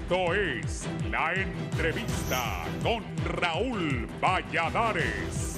Esto es La Entrevista con Raúl Valladares.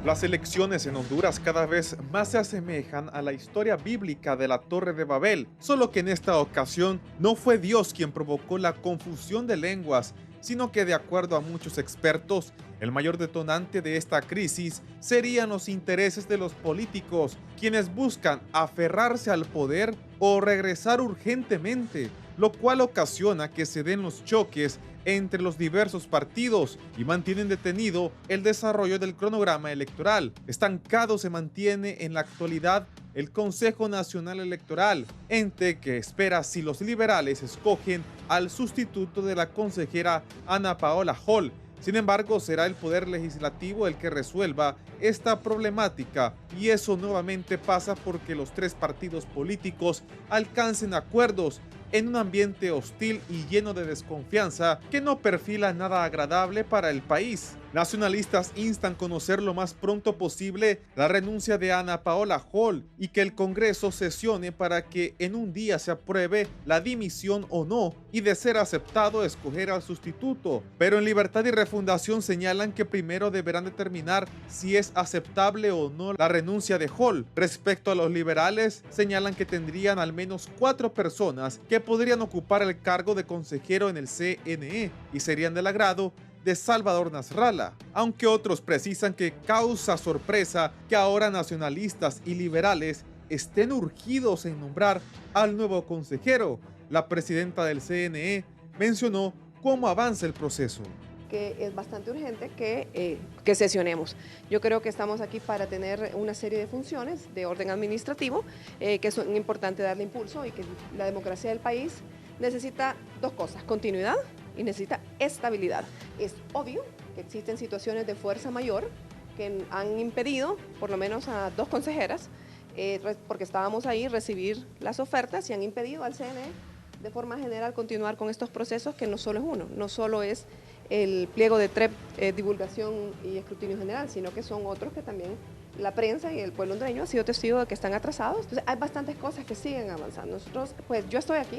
Las elecciones en Honduras cada vez más se asemejan a la historia bíblica de la Torre de Babel, solo que en esta ocasión no fue Dios quien provocó la confusión de lenguas, sino que de acuerdo a muchos expertos, el mayor detonante de esta crisis serían los intereses de los políticos, quienes buscan aferrarse al poder o regresar urgentemente, lo cual ocasiona que se den los choques entre los diversos partidos y mantienen detenido el desarrollo del cronograma electoral. Estancado se mantiene en la actualidad el Consejo Nacional Electoral, ente que espera si los liberales escogen al sustituto de la consejera Ana Paola Hall. Sin embargo, será el Poder Legislativo el que resuelva esta problemática, y eso nuevamente pasa porque los tres partidos políticos alcancen acuerdos en un ambiente hostil y lleno de desconfianza que no perfila nada agradable para el país. Nacionalistas instan conocer lo más pronto posible la renuncia de Ana Paola Hall y que el Congreso sesione para que en un día se apruebe la dimisión o no, y de ser aceptado escoger al sustituto. Pero en Libertad y Refundación señalan que primero deberán determinar si es aceptable o no la renuncia de Hall. Respecto a los liberales, señalan que tendrían al menos 4 personas que podrían ocupar el cargo de consejero en el CNE y serían del agrado de Salvador Nasralla, aunque otros precisan que causa sorpresa que ahora nacionalistas y liberales estén urgidos en nombrar al nuevo consejero. La presidenta del CNE mencionó cómo avanza el proceso. Que es bastante urgente que sesionemos. Yo creo que estamos aquí para tener una serie de funciones de orden administrativo que son importantes darle impulso, y que la democracia del país necesita dos cosas: continuidad y necesita estabilidad. Es obvio que existen situaciones de fuerza mayor que han impedido, por lo menos a 2 consejeras, porque estábamos ahí, recibir las ofertas, y han impedido al CNE de forma general continuar con estos procesos, que no solo es uno, no solo es el pliego de TREP, divulgación y escrutinio general, sino que son otros que también la prensa y el pueblo hondureño ha sido testigo de que están atrasados. Entonces hay bastantes cosas que siguen avanzando. Nosotros, pues yo estoy aquí,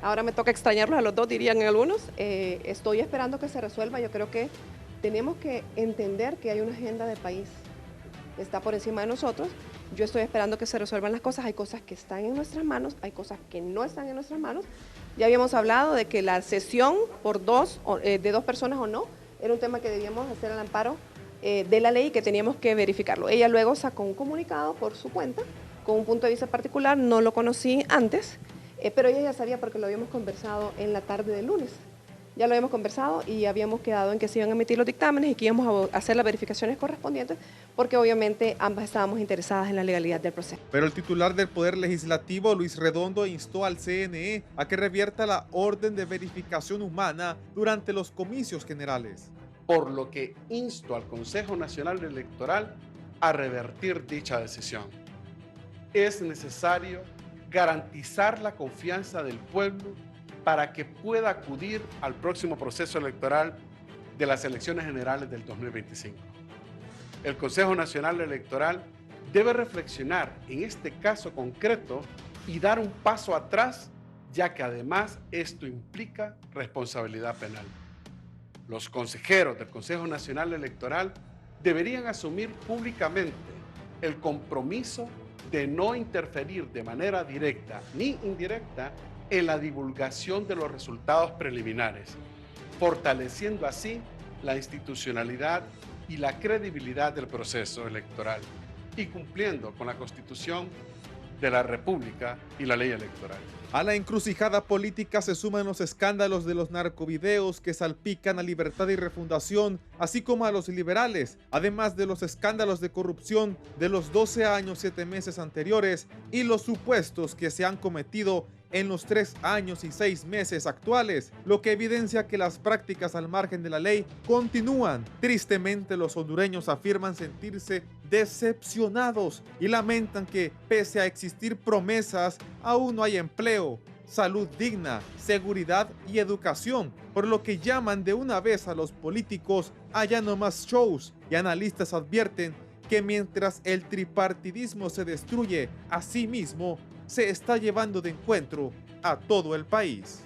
ahora me toca extrañarlos a los dos, dirían algunos. Estoy esperando que se resuelva. Yo creo que tenemos que entender que hay una agenda de país, está por encima de nosotros. Yo estoy esperando que se resuelvan las cosas. Hay cosas que están en nuestras manos, hay cosas que no están en nuestras manos. Ya habíamos hablado de que la sesión por de 2 personas o no era un tema que debíamos hacer al amparo de la ley y que teníamos que verificarlo. Ella luego sacó un comunicado por su cuenta con un punto de vista particular. No lo conocí antes, pero ella ya sabía porque lo habíamos conversado en la tarde del lunes. Ya lo habíamos conversado y habíamos quedado en que se iban a emitir los dictámenes y que íbamos a hacer las verificaciones correspondientes, porque obviamente ambas estábamos interesadas en la legalidad del proceso. Pero el titular del Poder Legislativo, Luis Redondo, instó al CNE a que revierta la orden de verificación humana durante los comicios generales. Por lo que insto al Consejo Nacional Electoral a revertir dicha decisión. Es necesario garantizar la confianza del pueblo para que pueda acudir al próximo proceso electoral de las elecciones generales del 2025. El Consejo Nacional Electoral debe reflexionar en este caso concreto y dar un paso atrás, ya que además esto implica responsabilidad penal. Los consejeros del Consejo Nacional Electoral deberían asumir públicamente el compromiso de no interferir de manera directa ni indirecta en la divulgación de los resultados preliminares, fortaleciendo así la institucionalidad y la credibilidad del proceso electoral y cumpliendo con la Constitución de la República y la ley electoral. A la encrucijada política se suman los escándalos de los narcovideos que salpican a Libertad y Refundación, así como a los liberales, además de los escándalos de corrupción de los 12 años 7 meses anteriores y los supuestos que se han cometido en los 3 años y 6 meses actuales, lo que evidencia que las prácticas al margen de la ley continúan. Tristemente, los hondureños afirman sentirse decepcionados y lamentan que, pese a existir promesas, aún no hay empleo, salud digna, seguridad y educación, por lo que llaman de una vez a los políticos a ya no más shows, y analistas advierten que mientras el tripartidismo se destruye a sí mismo, se está llevando de encuentro a todo el país.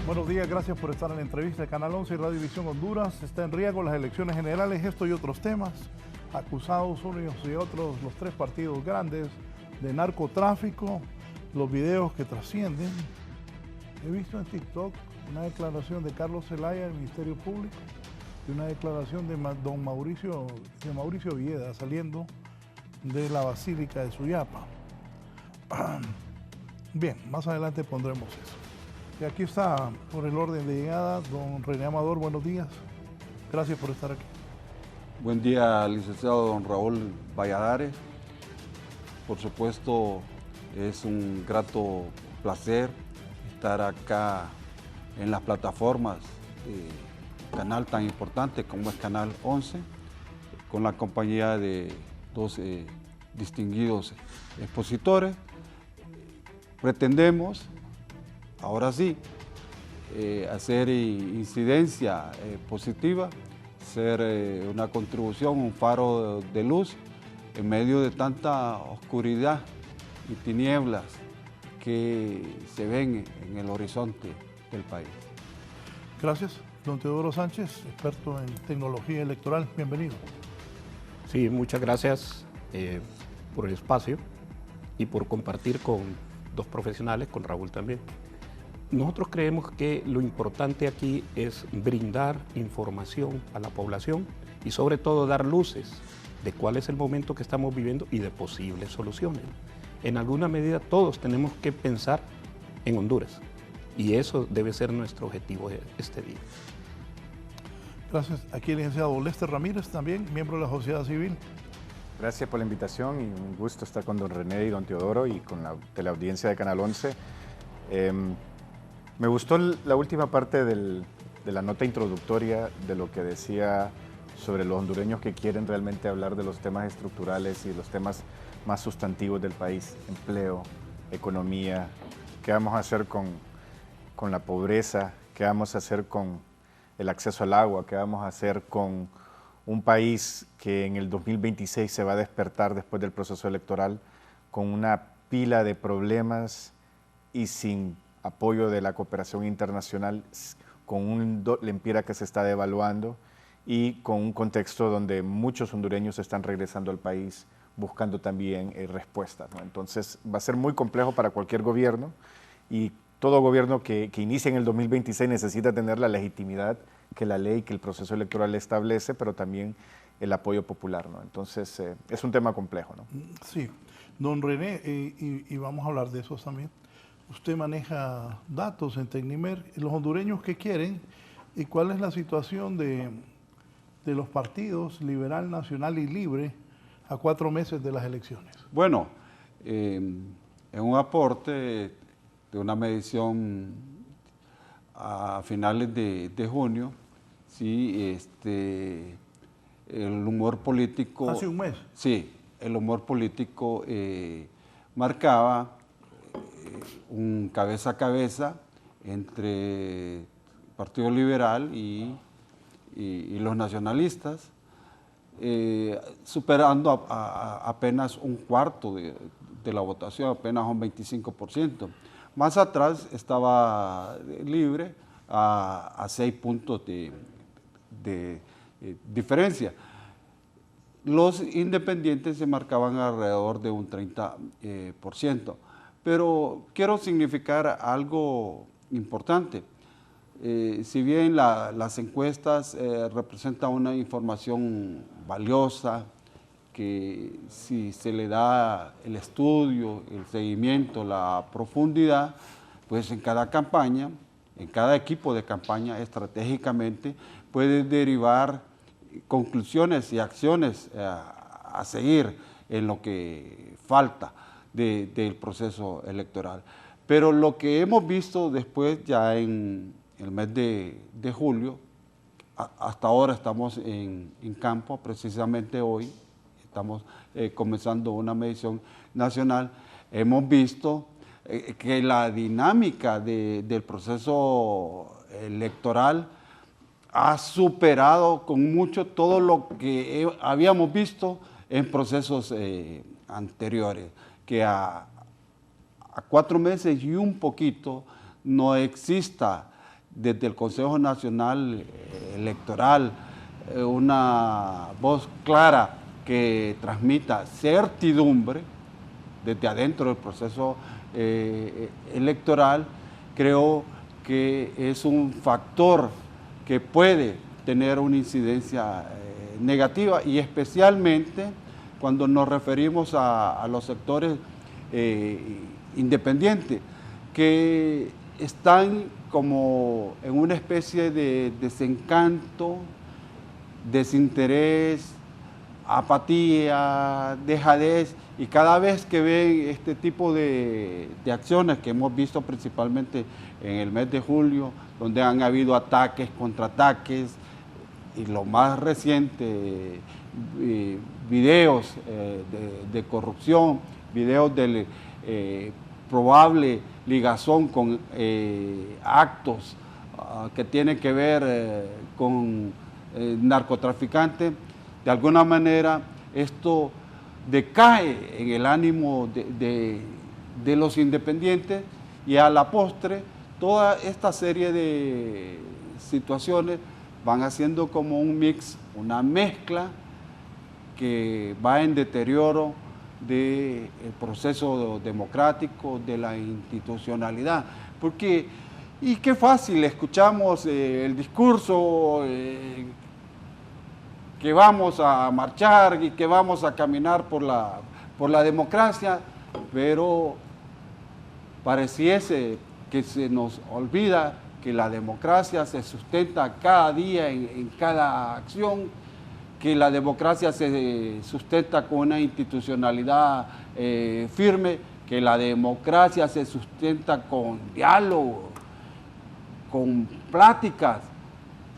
Buenos días, gracias por estar en la entrevista de Canal 11 y Radio Visión Honduras. Está en riesgo las elecciones generales, esto y otros temas. Acusados unos y otros, los 3 partidos grandes de narcotráfico, los videos que trascienden. He visto en TikTok una declaración de Carlos Zelaya del Ministerio Público y una declaración de Mauricio Villeda saliendo de la Basílica de Suyapa. Bien, más adelante pondremos eso. Y aquí está, por el orden de llegada, don René Amador, buenos días. Gracias por estar aquí. Buen día, licenciado don Raúl Valladares. Por supuesto, es un grato placer estar acá en las plataformas de canal tan importante como es Canal 11, con la compañía de 2 distinguidos expositores. Pretendemos, ahora sí, hacer incidencia positiva, ser una contribución, un faro de luz en medio de tanta oscuridad y tinieblas que se ven en el horizonte del país. Gracias. Don Teodoro Sánchez, experto en tecnología electoral, bienvenido. Sí, muchas gracias por el espacio y por compartir con 2 profesionales, con Raúl también. Nosotros creemos que lo importante aquí es brindar información a la población y sobre todo dar luces de cuál es el momento que estamos viviendo y de posibles soluciones. En alguna medida todos tenemos que pensar en Honduras y eso debe ser nuestro objetivo de este día. Gracias. Aquí el licenciado Lester Ramírez, también miembro de la sociedad civil. Gracias por la invitación y un gusto estar con don René y don Teodoro y con la teleaudiencia de Canal 11. Me gustó la última parte de la nota introductoria de lo que decía sobre los hondureños que quieren realmente hablar de los temas estructurales y los temas más sustantivos del país, empleo, economía, qué vamos a hacer con la pobreza, qué vamos a hacer con el acceso al agua, qué vamos a hacer con un país que en el 2026 se va a despertar después del proceso electoral con una pila de problemas y sin apoyo de la cooperación internacional, con un lempira que se está devaluando y con un contexto donde muchos hondureños están regresando al país buscando también respuestas, ¿no? Entonces va a ser muy complejo para cualquier gobierno y todo gobierno que inicie en el 2026 necesita tener la legitimidad que la ley, que el proceso electoral establece, pero también el apoyo popular, ¿no? Entonces es un tema complejo, ¿no? Sí. Don René, y vamos a hablar de eso también. Usted maneja datos en Tecnimer, los hondureños que quieren, y cuál es la situación de los partidos Liberal, Nacional y Libre a 4 meses de las elecciones. Bueno, en un aporte de una medición a finales de junio, sí, el humor político... Hace un mes. Sí, el humor político marcaba un cabeza a cabeza entre el Partido Liberal y los nacionalistas, superando apenas un cuarto de la votación, apenas un 25%. Más atrás estaba Libre a 6 puntos de diferencia. Los independientes se marcaban alrededor de un 30%. Pero quiero significar algo importante. Si bien las encuestas representan una información valiosa, que si se le da el estudio, el seguimiento, la profundidad, pues en cada campaña, en cada equipo de campaña, estratégicamente, puede derivar conclusiones y acciones a seguir en lo que falta del proceso electoral. Pero lo que hemos visto después, ya en el mes de julio, hasta ahora estamos en campo, precisamente hoy estamos comenzando una medición nacional, hemos visto que la dinámica del proceso electoral ha superado con mucho todo lo que habíamos visto en procesos anteriores, que a 4 meses y un poquito no exista desde el Consejo Nacional Electoral una voz clara que transmita certidumbre desde adentro del proceso electoral. Creo que es un factor que puede tener una incidencia negativa, y especialmente cuando nos referimos a los sectores independientes, que están como en una especie de desencanto, desinterés, apatía, dejadez, y cada vez que ven este tipo de acciones que hemos visto principalmente en el mes de julio, donde han habido ataques, contraataques, y lo más reciente, videos de corrupción, videos de probable ligazón con actos que tienen que ver con narcotraficantes. De alguna manera esto decae en el ánimo de los independientes, y a la postre toda esta serie de situaciones van haciendo como un mix, una mezcla que va en deterioro del proceso democrático, de la institucionalidad. Porque, y qué fácil, escuchamos el discurso que vamos a marchar y que vamos a caminar por la democracia, pero pareciese que se nos olvida que la democracia se sustenta cada día en cada acción, que la democracia se sustenta con una institucionalidad firme, que la democracia se sustenta con diálogo, con pláticas,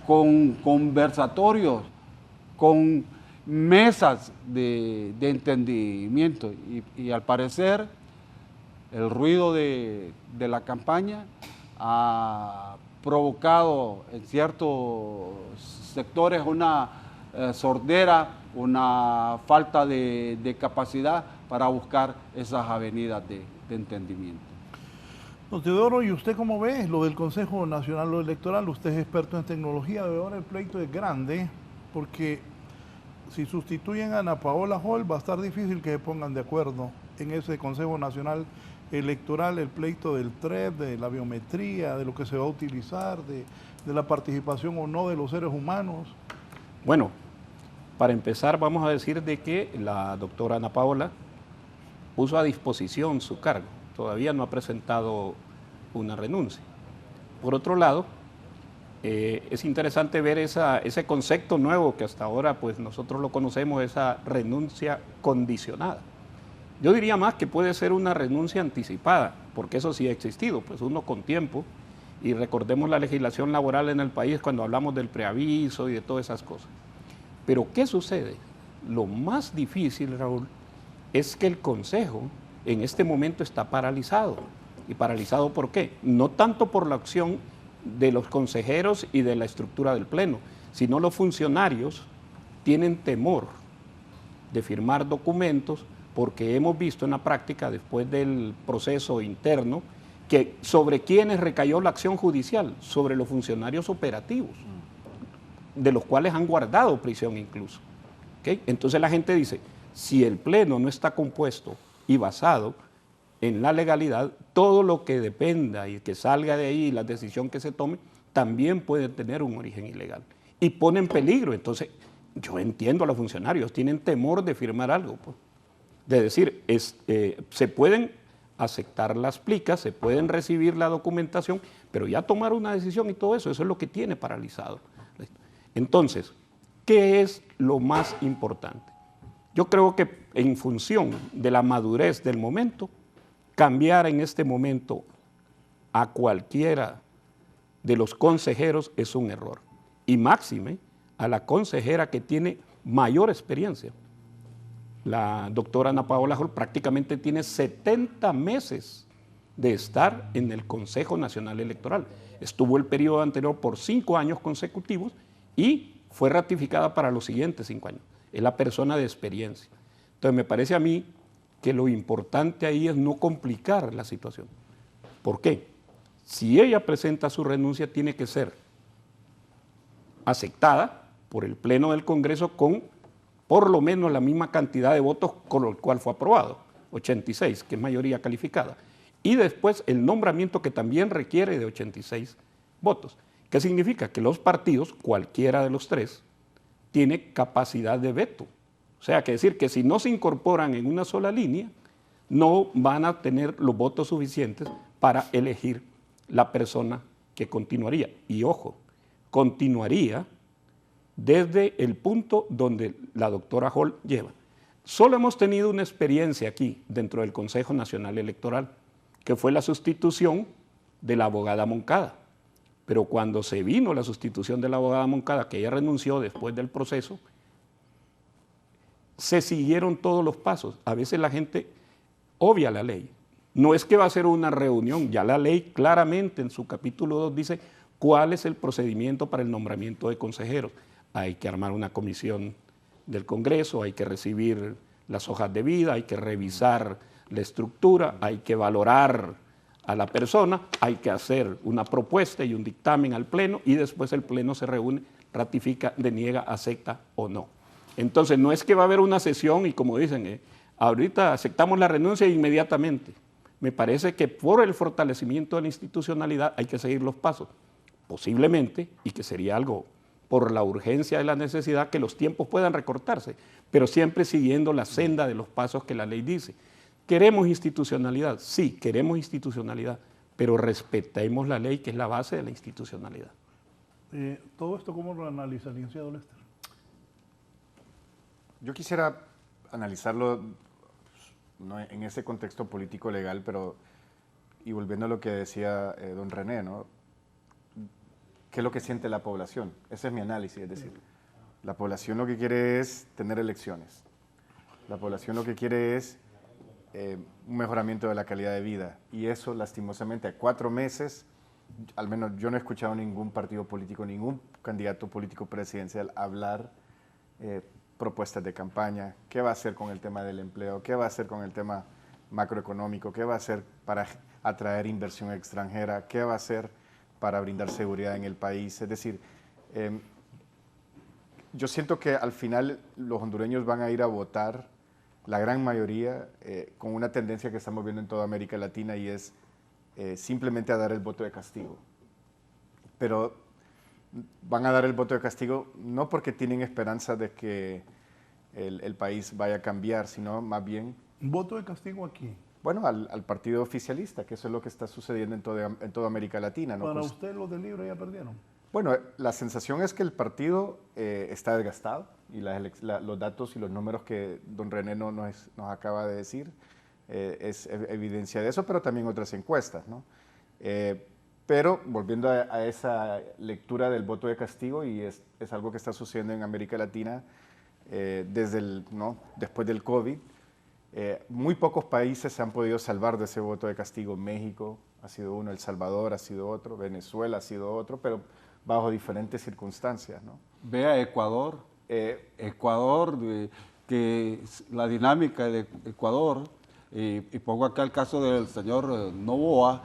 con conversatorios, con mesas de entendimiento. Y al parecer el ruido de la campaña ha provocado en ciertos sectores una sordera, una falta de capacidad para buscar esas avenidas de entendimiento. Don Teodoro, ¿y usted cómo ve lo del Consejo Nacional Electoral? Usted es experto en tecnología, de ahora el pleito es grande, porque si sustituyen a Ana Paola Hall va a estar difícil que se pongan de acuerdo en ese Consejo Nacional Electoral, el pleito del TREP, de la biometría, de lo que se va a utilizar, de la participación o no de los seres humanos. Bueno, para empezar vamos a decir de que la doctora Ana Paola puso a disposición su cargo, todavía no ha presentado una renuncia. Por otro lado, es interesante ver ese concepto nuevo que hasta ahora pues nosotros lo conocemos, esa renuncia condicionada. Yo diría más que puede ser una renuncia anticipada, porque eso sí ha existido, pues uno con tiempo, y recordemos la legislación laboral en el país cuando hablamos del preaviso y de todas esas cosas. Pero ¿qué sucede? Lo más difícil, Raúl, es que el Consejo en este momento está paralizado. ¿Y paralizado por qué? No tanto por la acción de los consejeros y de la estructura del Pleno, sino los funcionarios tienen temor de firmar documentos porque hemos visto en la práctica, después del proceso interno, que sobre quiénes recayó la acción judicial, sobre los funcionarios operativos, de los cuales han guardado prisión incluso. ¿Okay? Entonces la gente dice, si el Pleno no está compuesto y basado en la legalidad, todo lo que dependa y que salga de ahí, la decisión que se tome, también puede tener un origen ilegal. Y pone en peligro. Entonces, yo entiendo a los funcionarios, tienen temor de firmar algo. Pues. De decir, se pueden aceptar las plicas, se pueden recibir la documentación, pero ya tomar una decisión y todo eso, eso es lo que tiene paralizado. Entonces, ¿qué es lo más importante? Yo creo que en función de la madurez del momento, cambiar en este momento a cualquiera de los consejeros es un error. Y máxime a la consejera que tiene mayor experiencia. La doctora Ana Paola Hall prácticamente tiene 70 meses de estar en el Consejo Nacional Electoral. Estuvo el periodo anterior por 5 años consecutivos y fue ratificada para los siguientes 5 años. Es la persona de experiencia. Entonces me parece a mí que lo importante ahí es no complicar la situación. ¿Por qué? Si ella presenta su renuncia, tiene que ser aceptada por el Pleno del Congreso con por lo menos la misma cantidad de votos con el cual fue aprobado, 86, que es mayoría calificada. Y después el nombramiento que también requiere de 86 votos. ¿Qué significa? Que los partidos, cualquiera de los tres, tiene capacidad de veto. O sea, que decir que si no se incorporan en una sola línea, no van a tener los votos suficientes para elegir la persona que continuaría. Y ojo, continuaría desde el punto donde la doctora Hall lleva. Solo hemos tenido una experiencia aquí dentro del Consejo Nacional Electoral, que fue la sustitución de la abogada Moncada. Pero cuando se vino la sustitución de la abogada Moncada, que ella renunció después del proceso, se siguieron todos los pasos. A veces la gente obvia la ley. No es que va a ser una reunión, ya la ley claramente en su capítulo 2 dice cuál es el procedimiento para el nombramiento de consejeros. Hay que armar una comisión del Congreso, hay que recibir las hojas de vida, hay que revisar la estructura, hay que valorar a la persona, hay que hacer una propuesta y un dictamen al Pleno y después el Pleno se reúne, ratifica, deniega, acepta o no. Entonces no es que va a haber una sesión y como dicen, ahorita aceptamos la renuncia inmediatamente. Me parece que por el fortalecimiento de la institucionalidad hay que seguir los pasos, posiblemente, y que sería algo por la urgencia de la necesidad, que los tiempos puedan recortarse, pero siempre siguiendo la senda de los pasos que la ley dice. ¿Queremos institucionalidad? Sí, queremos institucionalidad, pero respetemos la ley, que es la base de la institucionalidad. ¿Todo esto cómo lo analiza el licenciado Lester? Yo quisiera analizarlo no en ese contexto político legal, pero y volviendo a lo que decía don René, ¿no? ¿Qué es lo que siente la población? Ese es mi análisis, es decir, la población lo que quiere es tener elecciones. La población lo que quiere es un mejoramiento de la calidad de vida. Y eso, lastimosamente, a 4 meses, al menos yo no he escuchado ningún partido político, ningún candidato político presidencial hablar propuestas de campaña, qué va a hacer con el tema del empleo, qué va a hacer con el tema macroeconómico, qué va a hacer para atraer inversión extranjera, qué va a hacer para brindar seguridad en el país. Es decir, yo siento que al final los hondureños van a ir a votar, la gran mayoría, con una tendencia que estamos viendo en toda América Latina y es simplemente a dar el voto de castigo. Pero van a dar el voto de castigo no porque tienen esperanza de que el país vaya a cambiar, sino más bien... ¿Voto de castigo aquí? Bueno, al partido oficialista, que eso es lo que está sucediendo en toda América Latina, ¿no? Para usted los del Libre ya perdieron. Bueno, la sensación es que el partido está desgastado y los datos y los números que don René nos acaba de decir es evidencia de eso, pero también otras encuestas, ¿no? Pero volviendo a esa lectura del voto de castigo, y es algo que está sucediendo en América Latina después del COVID, muy pocos países se han podido salvar de ese voto de castigo. México ha sido uno, El Salvador ha sido otro, Venezuela ha sido otro, pero bajo diferentes circunstancias, ¿no? Vea Ecuador, que la dinámica de Ecuador, y pongo acá el caso del señor Noboa,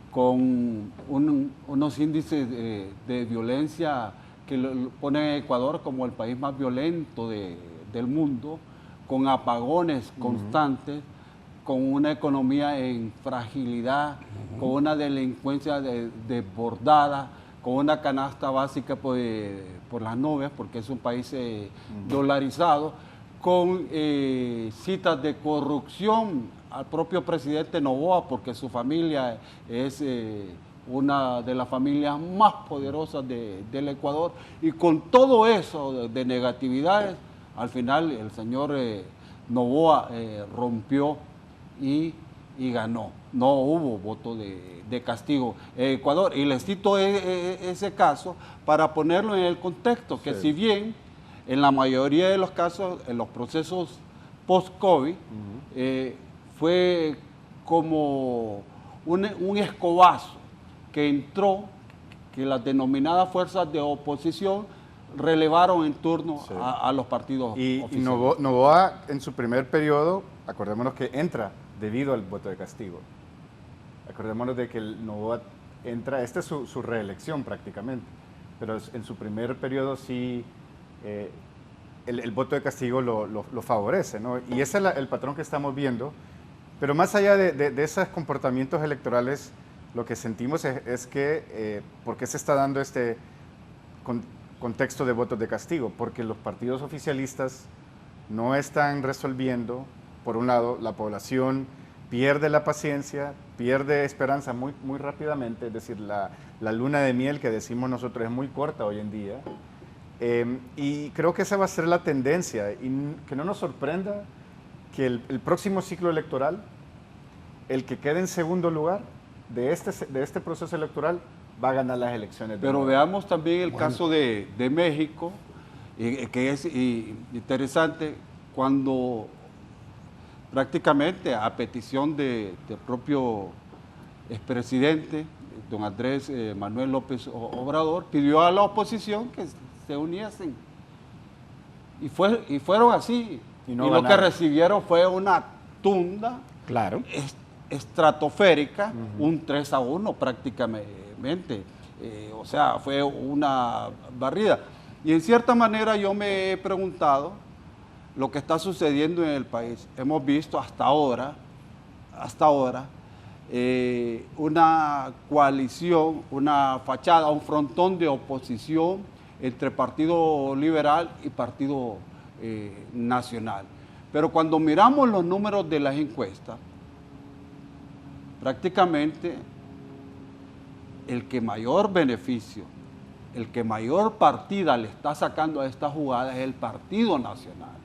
con unos índices de violencia que lo pone a Ecuador como el país más violento del mundo, con apagones constantes, con una economía en fragilidad, con una delincuencia desbordada, con una canasta básica por las nubes, porque es un país dolarizado, con citas de corrupción al propio presidente Noboa, porque su familia es una de las familias más poderosas del Ecuador, y con todo eso de negatividades, al final el señor Noboa rompió y ganó. No hubo voto de castigo en Ecuador. Y les cito ese caso para ponerlo en el contexto, que si bien en la mayoría de los casos, en los procesos post-COVID, fue como un escobazo que entró, que las denominadas fuerzas de oposición relevaron en turno a los partidos oficiales. Y Noboa en su primer periodo, acordémonos que entra debido al voto de castigo. Acordémonos de que Noboa entra, esta es su reelección prácticamente, pero en su primer periodo sí el voto de castigo lo favorece, ¿no? Y ese es el patrón que estamos viendo. Pero más allá de esos comportamientos electorales, lo que sentimos es que, ¿por qué se está dando este contexto de votos de castigo? Porque los partidos oficialistas no están resolviendo. Por un lado, la población pierde la paciencia, pierde esperanza muy, muy rápidamente, es decir, la luna de miel que decimos nosotros es muy corta hoy en día, y creo que esa va a ser la tendencia, y que no nos sorprenda que el próximo ciclo electoral, el que quede en segundo lugar de este proceso electoral, va a ganar las elecciones. Pero veamos también el caso de México, que es interesante, cuando prácticamente a petición del propio expresidente, don Andrés Manuel López Obrador, pidió a la oposición que se uniesen. Y fueron así. Y lo que recibieron fue una tunda estratosférica, un 3-1 prácticamente. O sea, fue una barrida. Y en cierta manera yo me he preguntado lo que está sucediendo en el país. Hemos visto hasta ahora, una coalición, una fachada, un frontón de oposición entre Partido Liberal y Partido Nacional. Pero cuando miramos los números de las encuestas, prácticamente el que mayor beneficio, el que mayor partida le está sacando a esta jugada es el Partido Nacional.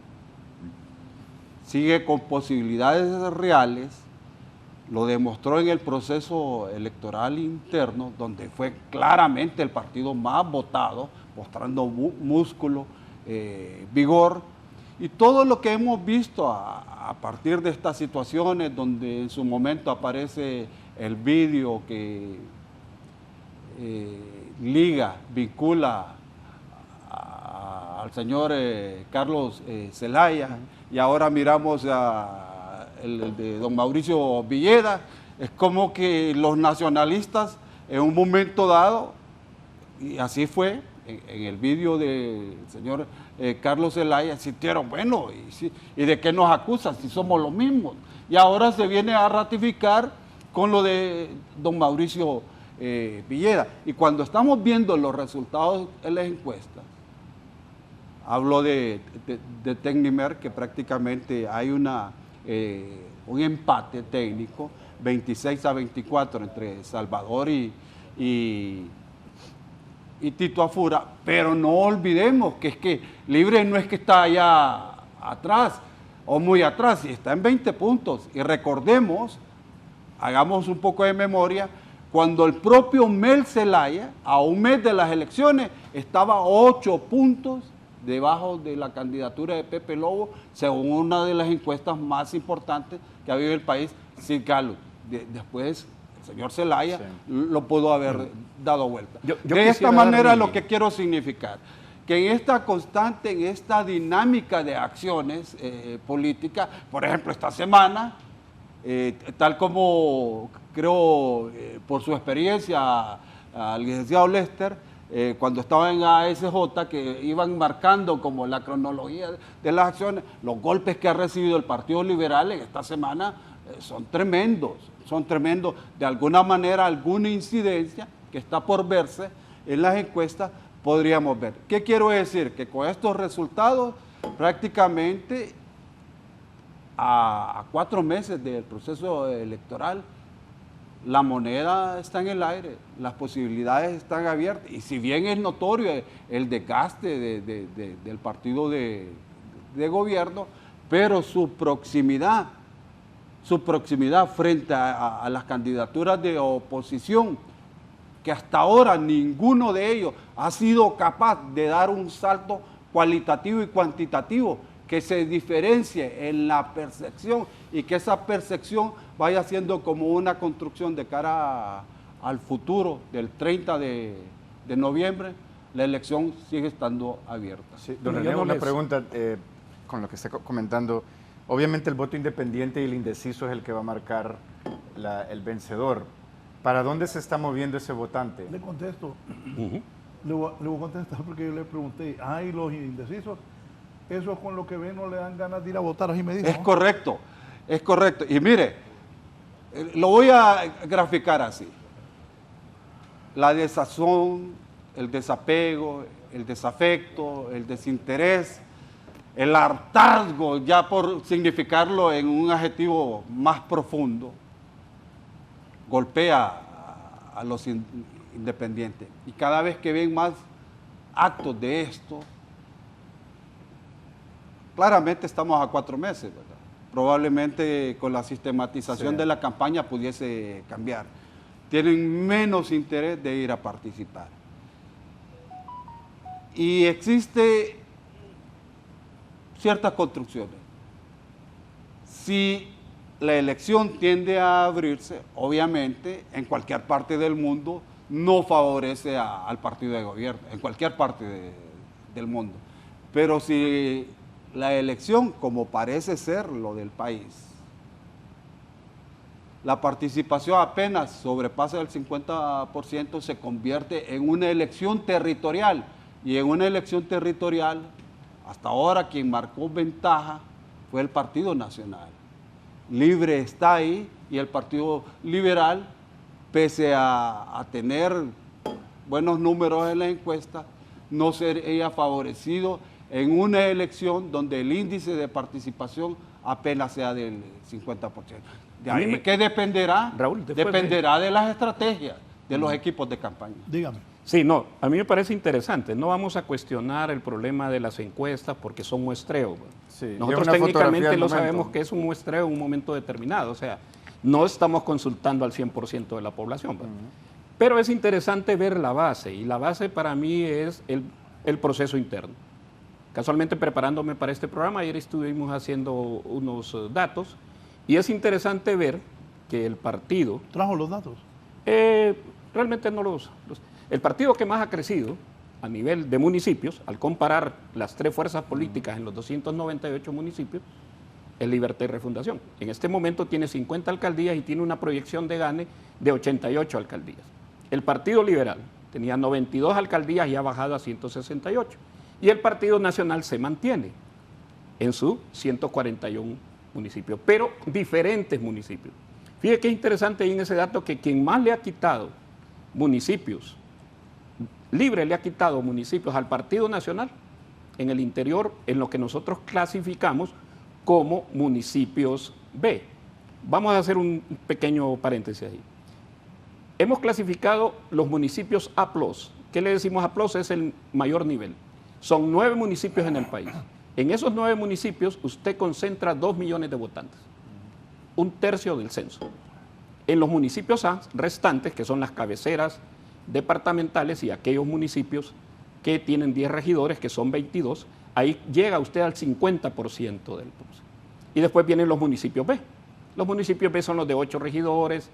Sigue con posibilidades reales, lo demostró en el proceso electoral interno, donde fue claramente el partido más votado, mostrando músculo, vigor, y todo lo que hemos visto a partir de estas situaciones, donde en su momento aparece el vídeo que vincula al señor Carlos Zelaya, y ahora miramos el de don Mauricio Villeda. Es como que los nacionalistas en un momento dado, y así fue, en el vídeo del señor Carlos Zelaya, sintieron, bueno, ¿y de qué nos acusan si somos los mismos? Y ahora se viene a ratificar con lo de don Mauricio Villeda. Y cuando estamos viendo los resultados en las encuestas, hablo de Tecnimer, que prácticamente hay un empate técnico, 26-24 entre Salvador y Tito Afura, pero no olvidemos que es que Libre no es que está allá atrás o muy atrás, y está en 20 puntos. Y recordemos, hagamos un poco de memoria, cuando el propio Mel Zelaya, a un mes de las elecciones, estaba 8 puntos debajo de la candidatura de Pepe Lobo, según una de las encuestas más importantes que ha habido en el país, Sid Gallup. Después, el señor Zelaya lo pudo haber dado vuelta. De esta manera, lo que quiero significar, que en esta constante, en esta dinámica de acciones políticas, por ejemplo, esta semana, tal como creo por su experiencia al licenciado Lester, cuando estaba en ASJ, que iban marcando como la cronología de las acciones, los golpes que ha recibido el Partido Liberal en esta semana son tremendos, de alguna manera, alguna incidencia que está por verse en las encuestas podríamos ver. ¿Qué quiero decir? Que con estos resultados, prácticamente a 4 meses del proceso electoral, la moneda está en el aire, las posibilidades están abiertas, y si bien es notorio el desgaste del partido de gobierno, pero su proximidad frente a las candidaturas de oposición, que hasta ahora ninguno de ellos ha sido capaz de dar un salto cualitativo y cuantitativo que se diferencie en la percepción y que esa percepción vaya siendo como una construcción de cara al futuro del 30 de noviembre, la elección sigue estando abierta. Sí, don René, una pregunta con lo que está comentando. Obviamente el voto independiente y el indeciso es el que va a marcar el vencedor. ¿Para dónde se está moviendo ese votante? Le contesto. Le voy a contestar porque yo le pregunté, ¿y los indecisos? Eso con lo que ven no le dan ganas de ir a votar, así me dijo. Es correcto. Y mire, lo voy a graficar así. La desazón, el desapego, el desafecto, el desinterés, el hartazgo, ya por significarlo en un adjetivo más profundo, golpea a los independientes. Y cada vez que ven más actos de esto, claramente estamos a 4 meses, ¿verdad? Probablemente con la sistematización de la campaña pudiese cambiar. Tienen menos interés de ir a participar. Y existe ciertas construcciones. Si la elección tiende a abrirse, obviamente, en cualquier parte del mundo, no favorece al partido de gobierno, en cualquier parte del mundo. Pero si la elección, como parece ser lo del país, la participación apenas sobrepasa el 50%, se convierte en una elección territorial. Y en una elección territorial, hasta ahora quien marcó ventaja fue el Partido Nacional. Libre está ahí, y el Partido Liberal, pese a tener buenos números en la encuesta, no sería favorecido en una elección donde el índice de participación apenas sea del 50%. De ahí que dependerá, Raúl, dependerá de las estrategias de los equipos de campaña. Dígame. Sí, no, a mí me parece interesante. No vamos a cuestionar el problema de las encuestas porque son muestreos. Sí, nosotros técnicamente lo sabemos que es un muestreo en un momento determinado. O sea, no estamos consultando al 100% de la población. Pero es interesante ver la base, y la base para mí es el proceso interno. Casualmente, preparándome para este programa, ayer estuvimos haciendo unos datos, y es interesante ver que el partido... ¿Trajo los datos? Realmente no los... El partido que más ha crecido a nivel de municipios, al comparar las 3 fuerzas políticas en los 298 municipios, es Libertad y Refundación. En este momento tiene 50 alcaldías y tiene una proyección de gane de 88 alcaldías. El Partido Liberal tenía 92 alcaldías y ha bajado a 168. Y el Partido Nacional se mantiene en sus 141 municipios, pero diferentes municipios. Fíjate qué interesante ahí en ese dato, que quien más le ha quitado municipios, Libre le ha quitado municipios al Partido Nacional en el interior, en lo que nosotros clasificamos como municipios B. Vamos a hacer un pequeño paréntesis ahí. Hemos clasificado los municipios A+. ¿Qué le decimos A+? Es el mayor nivel. Son 9 municipios en el país. En esos 9 municipios usted concentra 2 millones de votantes, 1/3 del censo. en los municipios restantes, que son las cabeceras departamentales y aquellos municipios que tienen 10 regidores, que son 22, ahí llega usted al 50% del PUS. Y después vienen los municipios B. Los municipios B son los de 8 regidores,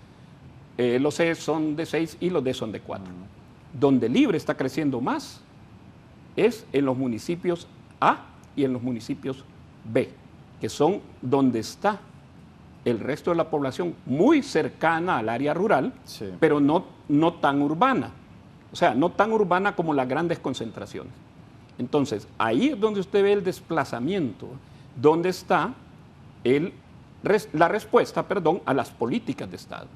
los C son de 6 y los D son de 4. Donde Libre está creciendo más es en los municipios A y en los municipios B, que son donde está el resto de la población muy cercana al área rural, Sí. pero no tan urbana. O sea, no tan urbana como las grandes concentraciones. Entonces, ahí es donde usted ve el desplazamiento, donde está la respuesta, a las políticas de Estado,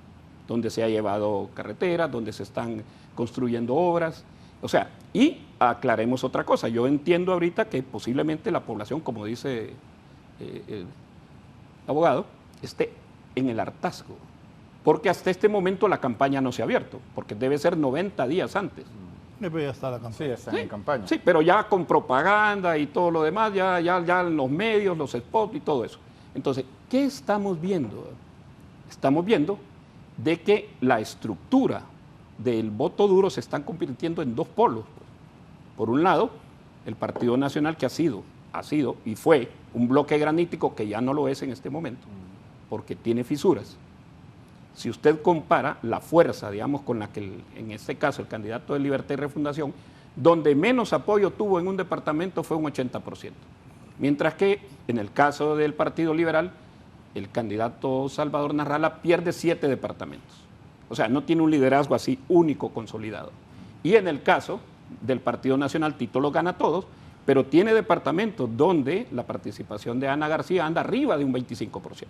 donde se ha llevado carreteras, donde se están construyendo obras. O sea, y aclaremos otra cosa, yo entiendo ahorita que posiblemente la población, como dice el abogado, esté en el hartazgo, porque hasta este momento la campaña no se ha abierto, porque debe ser 90 días antes. Ya está la campaña. Sí, está en campaña. Sí, pero ya con propaganda y todo lo demás, ya en los medios, los spots y todo eso. Entonces, ¿qué estamos viendo? Estamos viendo de que la estructura del voto duro se están convirtiendo en dos polos. Por un lado, el Partido Nacional, que ha sido y fue un bloque granítico que ya no lo es en este momento, porque tiene fisuras. Si usted compara la fuerza, digamos, con la que en este caso el candidato de Libertad y Refundación, donde menos apoyo tuvo en un departamento fue un 80%. Mientras que en el caso del Partido Liberal, el candidato Salvador Narrala pierde 7 departamentos. O sea, no tiene un liderazgo así único, consolidado. Y en el caso del Partido Nacional, Tito los gana todos, pero tiene departamentos donde la participación de Ana García anda arriba de un 25%.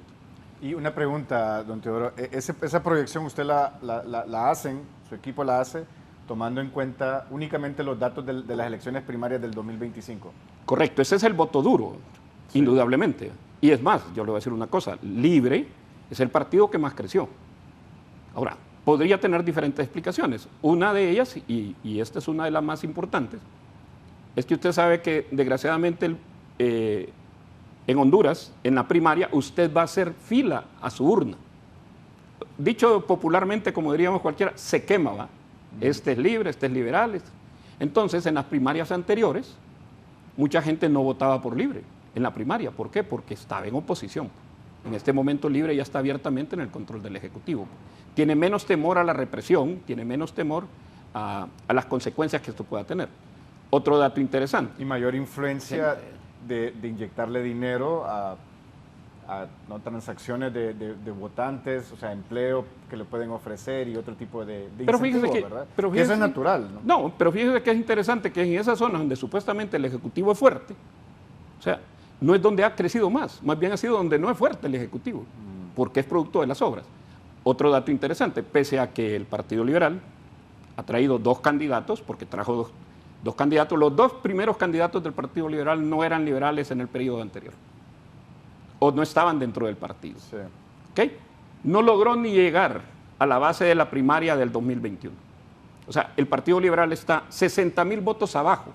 Y una pregunta, don Teodoro, esa proyección usted la hacen, su equipo la hace, tomando en cuenta únicamente los datos de las elecciones primarias del 2025. Correcto, ese es el voto duro, indudablemente. Y es más, yo le voy a decir una cosa, Libre es el partido que más creció. Ahora, podría tener diferentes explicaciones. Una de ellas, y esta es una de las más importantes, es que usted sabe que desgraciadamente en Honduras, en la primaria, usted va a hacer fila a su urna. Dicho popularmente, como diríamos cualquiera, se quema, ¿va? Este es Libre, este es liberal. Entonces, en las primarias anteriores, mucha gente no votaba por Libre en la primaria. ¿Por qué? Porque estaba en oposición. En este momento Libre ya está abiertamente en el control del Ejecutivo. Tiene menos temor a la represión, tiene menos temor a las consecuencias que esto pueda tener. Otro dato interesante. Y mayor influencia de inyectarle dinero a ¿no? transacciones de votantes, o sea, empleo que le pueden ofrecer y otro tipo de incentivo, ¿verdad? Que eso es natural, ¿no? No, pero fíjese que es interesante que en esas zonas donde supuestamente el Ejecutivo es fuerte, o sea, no es donde ha crecido más bien ha sido donde no es fuerte el Ejecutivo, porque es producto de las obras. Otro dato interesante, pese a que el Partido Liberal ha traído 2 candidatos, porque trajo dos candidatos, los 2 primeros candidatos del Partido Liberal no eran liberales en el periodo anterior, o no estaban dentro del partido. Sí. ¿Okay? No logró ni llegar a la base de la primaria del 2021. O sea, el Partido Liberal está 60,000 votos abajo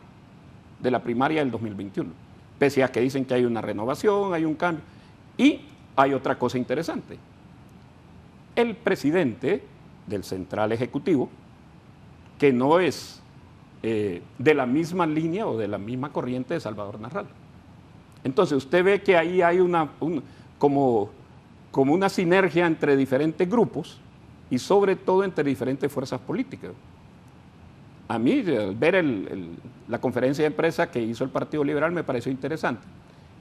de la primaria del 2021, pese a que dicen que hay una renovación, hay un cambio. Y hay otra cosa interesante. El presidente del Central Ejecutivo, que no es de la misma línea o de la misma corriente de Salvador Narrala. Entonces usted ve que ahí hay como una sinergia entre diferentes grupos y sobre todo entre diferentes fuerzas políticas. A mí, al ver la conferencia de prensa que hizo el Partido Liberal me pareció interesante.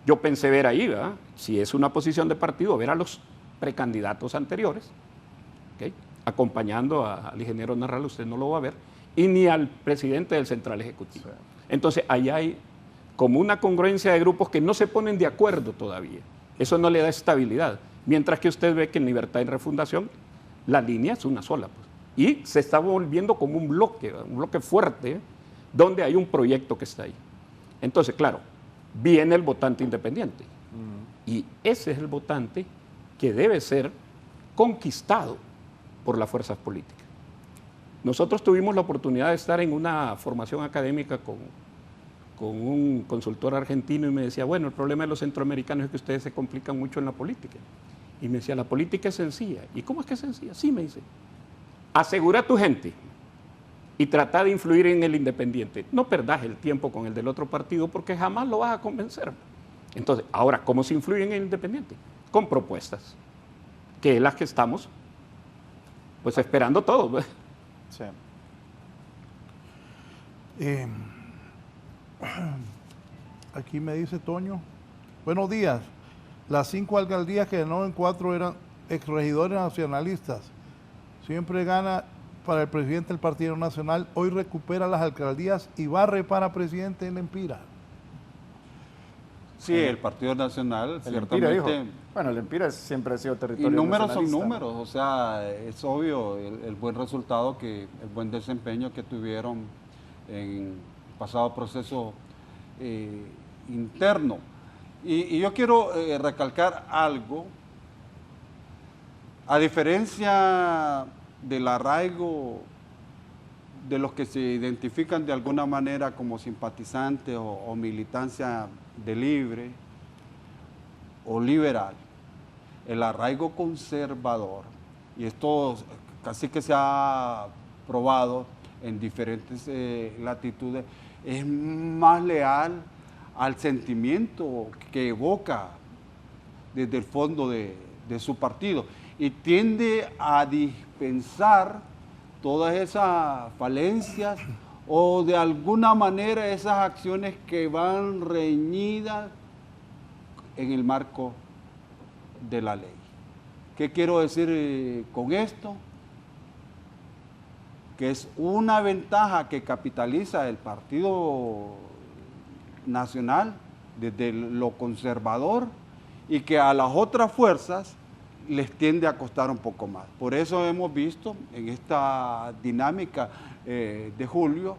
Yo pensé ver ahí, ¿verdad? Si es una posición de partido, ver a los precandidatos anteriores, ¿okay? Acompañando al ingeniero Narrala, usted no lo va a ver, y ni al presidente del Central Ejecutivo. Sí. Entonces, ahí hay como una congruencia de grupos que no se ponen de acuerdo todavía. Eso no le da estabilidad. Mientras que usted ve que en Libertad y Refundación la línea es una sola. Pues. Y se está volviendo como un bloque fuerte, donde hay un proyecto que está ahí. Entonces, claro, viene el votante independiente. Y ese es el votante que debe ser conquistado por las fuerzas políticas. Nosotros tuvimos la oportunidad de estar en una formación académica con un consultor argentino y me decía, bueno, el problema de los centroamericanos es que ustedes se complican mucho en la política Y me decía, la política es sencilla. ¿Y cómo es que es sencilla? Sí, me dice. Asegura a tu gente y trata de influir en el independiente. No perdas el tiempo con el del otro partido porque jamás lo vas a convencer. Entonces, ahora, ¿cómo se influye en el independiente? Con propuestas, que es las que estamos pues esperando todos. Sí. Aquí me dice Toño, buenos días, las 5 alcaldías que ganó en 4 eran exregidores nacionalistas, siempre gana para el presidente del Partido Nacional, hoy recupera las alcaldías y barre para presidente en Empira. Sí, el Partido Nacional, El Empira dijo. ciertamente. Bueno, el Empira siempre ha sido territorio Y números son nacionalista, números, o sea, es obvio el buen resultado, el buen desempeño que tuvieron en el pasado proceso interno. Y yo quiero recalcar algo, a diferencia del arraigo de los que se identifican de alguna manera como simpatizantes o militancia de Libre o liberal, el arraigo conservador, y esto casi que se ha probado en diferentes latitudes, es más leal al sentimiento que evoca desde el fondo de su partido y tiende a dispensar todas esas falencias o de alguna manera esas acciones que van reñidas en el marco de la ley. ¿Qué quiero decir con esto? Que es una ventaja que capitaliza el Partido Nacional desde lo conservador y que a las otras fuerzas les tiende a costar un poco más. Por eso hemos visto en esta dinámica de julio,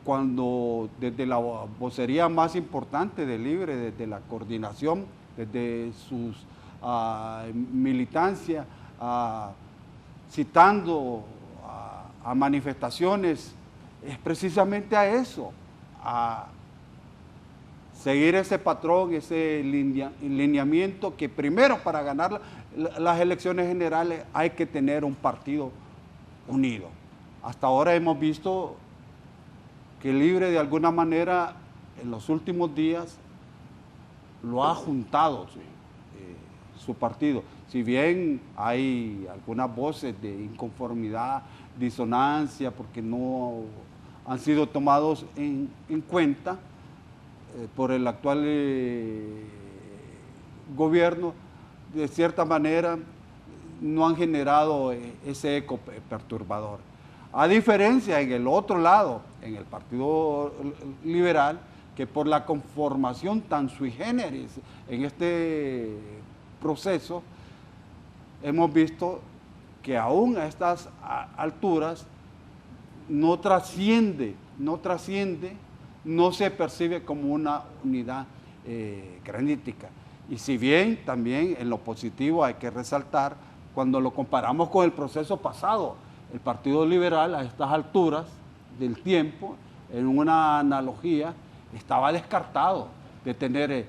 cuando desde la vocería más importante de Libre, desde la coordinación, desde sus militancia, citando a manifestaciones, es precisamente a eso, a seguir ese patrón, ese lineamiento que primero para ganar las elecciones generales hay que tener un partido unido. Hasta ahora hemos visto que Libre de alguna manera en los últimos días lo ha juntado su partido. Si bien hay algunas voces de inconformidad, disonancia, porque no han sido tomados en cuenta por el actual gobierno, de cierta manera no han generado ese eco perturbador. A diferencia en el otro lado, en el Partido Liberal, que por la conformación tan sui generis en este proceso, hemos visto que aún a estas alturas no trasciende, no se percibe como una unidad granítica. Y si bien también en lo positivo hay que resaltar, cuando lo comparamos con el proceso pasado, el Partido Liberal a estas alturas del tiempo, en una analogía, estaba descartado de tener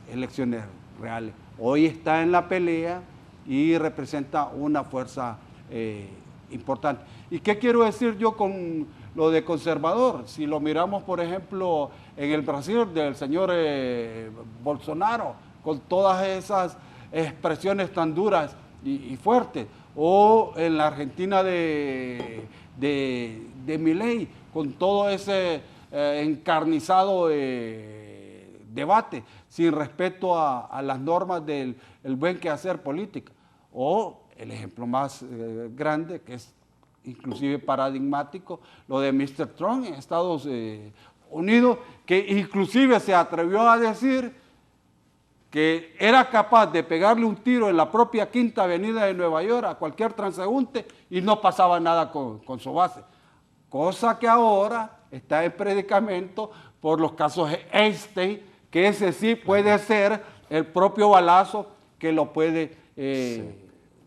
elecciones reales. Hoy está en la pelea y representa una fuerza importante. ¿Y qué quiero decir yo con lo de conservador? Si lo miramos, por ejemplo, en el Brasil del señor Bolsonaro, con todas esas expresiones tan duras y fuertes, o en la Argentina de Milei, con todo ese encarnizado debate, sin respeto a las normas del buen quehacer político. O el ejemplo más grande, que es inclusive paradigmático, lo de Mr. Trump en Estados Unidos, que inclusive se atrevió a decir que era capaz de pegarle un tiro en la propia Quinta Avenida de Nueva York a cualquier transeúnte y no pasaba nada con su base. Cosa que ahora está en predicamento por los casos Einstein, que ese sí puede ser el propio balazo que lo puede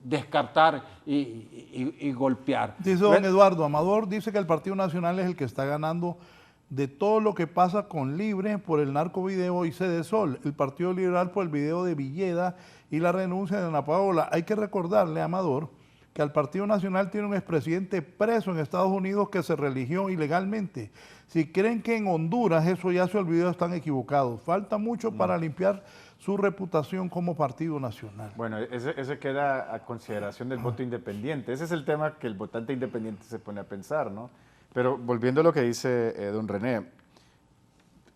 descartar y golpear. Dice don Eduardo Amador, dice que el Partido Nacional es el que está ganando de todo lo que pasa con Libre por el narcovideo y Cedesol, el Partido Liberal por el video de Villeda y la renuncia de Ana Paola. Hay que recordarle, Amador, que al Partido Nacional tiene un expresidente preso en Estados Unidos que se religió ilegalmente. Si creen que en Honduras eso ya se olvidó, están equivocados. Falta mucho para limpiar su reputación como partido nacional. Bueno, ese queda a consideración del voto independiente. Ese es el tema que el votante independiente se pone a pensar, ¿no? Pero volviendo a lo que dice don René,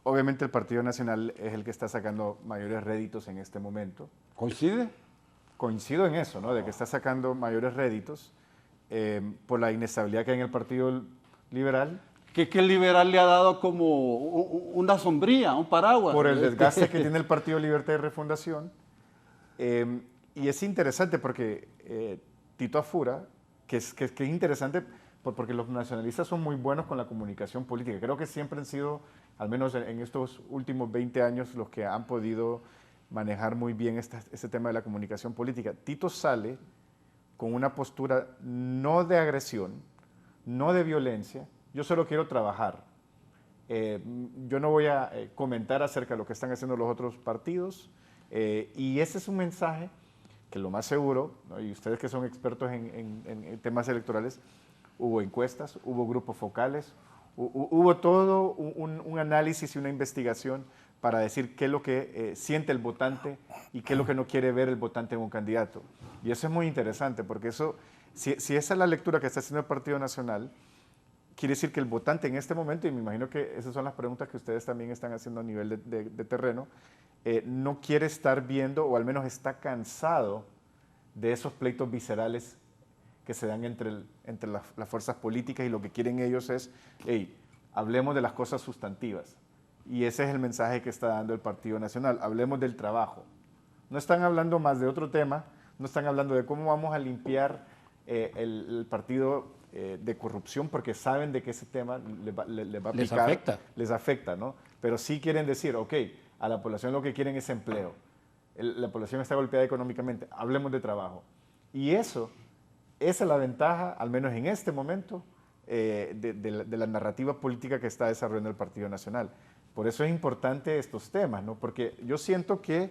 obviamente el Partido Nacional es el que está sacando mayores réditos en este momento. ¿Coincide? Coincido en eso, ¿no? De que está sacando mayores réditos por la inestabilidad que hay en el Partido Liberal. Que el liberal le ha dado como una sombría, un paraguas. Por el desgaste que tiene el Partido Libertad y Refundación. Y es interesante porque Tito Afura, que es interesante porque los nacionalistas son muy buenos con la comunicación política. Creo que siempre han sido, al menos en estos últimos 20 años, los que han podido manejar muy bien este tema de la comunicación política. Tito sale con una postura no de agresión, no de violencia. Yo solo quiero trabajar. Yo no voy a comentar acerca de lo que están haciendo los otros partidos. Y ese es un mensaje que lo más seguro, ¿no? Y ustedes que son expertos en temas electorales, hubo encuestas, hubo grupos focales, hubo todo un análisis y una investigación para decir qué es lo que siente el votante y qué es lo que no quiere ver el votante en un candidato. Y eso es muy interesante, porque eso, si esa es la lectura que está haciendo el Partido Nacional, quiere decir que el votante en este momento, y me imagino que esas son las preguntas que ustedes también están haciendo a nivel de terreno, no quiere estar viendo, o al menos está cansado de esos pleitos viscerales que se dan entre las fuerzas políticas, y lo que quieren ellos es, hey, hablemos de las cosas sustantivas. Y ese es el mensaje que está dando el Partido Nacional, hablemos del trabajo. No están hablando más de otro tema, no están hablando de cómo vamos a limpiar el partido de corrupción, porque saben de que ese tema les va a picar, les afecta, ¿no? Pero sí quieren decir, ok, a la población lo que quieren es empleo, la población está golpeada económicamente, hablemos de trabajo. Y esa es la ventaja, al menos en este momento, de la narrativa política que está desarrollando el Partido Nacional. Por eso es importante estos temas, ¿no? Porque yo siento que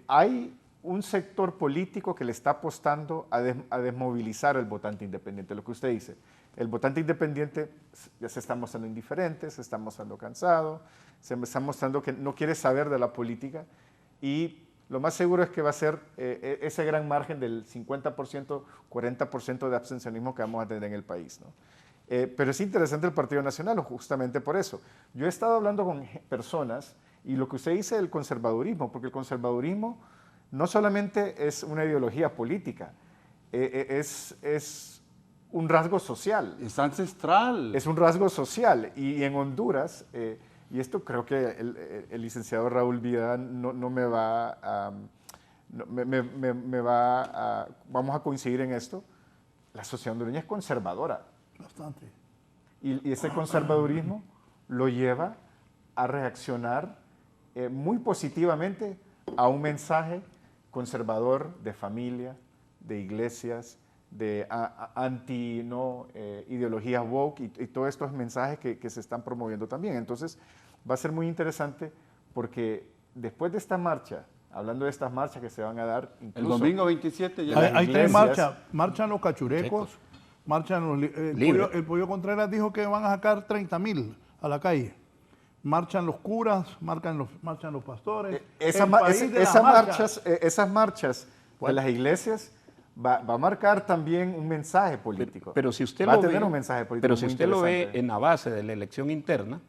hay un sector político que le está apostando a desmovilizar al votante independiente, lo que usted dice. El votante independiente ya se está mostrando indiferente, se está mostrando cansado, se está mostrando que no quiere saber de la política, y lo más seguro es que va a ser ese gran margen del 50%, 40% de abstencionismo que vamos a tener en el país, ¿no? Pero es interesante el Partido Nacional, justamente por eso. Yo he estado hablando con personas, y lo que usted dice del conservadurismo, porque el conservadurismo no solamente es una ideología política, es un rasgo social. Es ancestral. Es un rasgo social. Y en Honduras, y esto creo que el licenciado Raúl Villeda no me va a... vamos a coincidir en esto, la sociedad hondureña es conservadora. Bastante. Y ese conservadurismo lo lleva a reaccionar muy positivamente a un mensaje conservador de familia, de iglesias, de ideologías woke y todos estos mensajes que se están promoviendo también. Entonces va a ser muy interesante, porque después de esta marcha, hablando de estas marchas que se van a dar, incluso el domingo 27 ya hay tres marchas. Marchan los cachurecos, marchan el Pollo Contreras dijo que van a sacar 30,000 a la calle. Marchan los curas, marchan los pastores. Esas marchas de las iglesias va a marcar también un mensaje político. Pero si usted va lo a tener ve, un mensaje político. pero si muy usted lo ve interesante. en la base de la elección interna,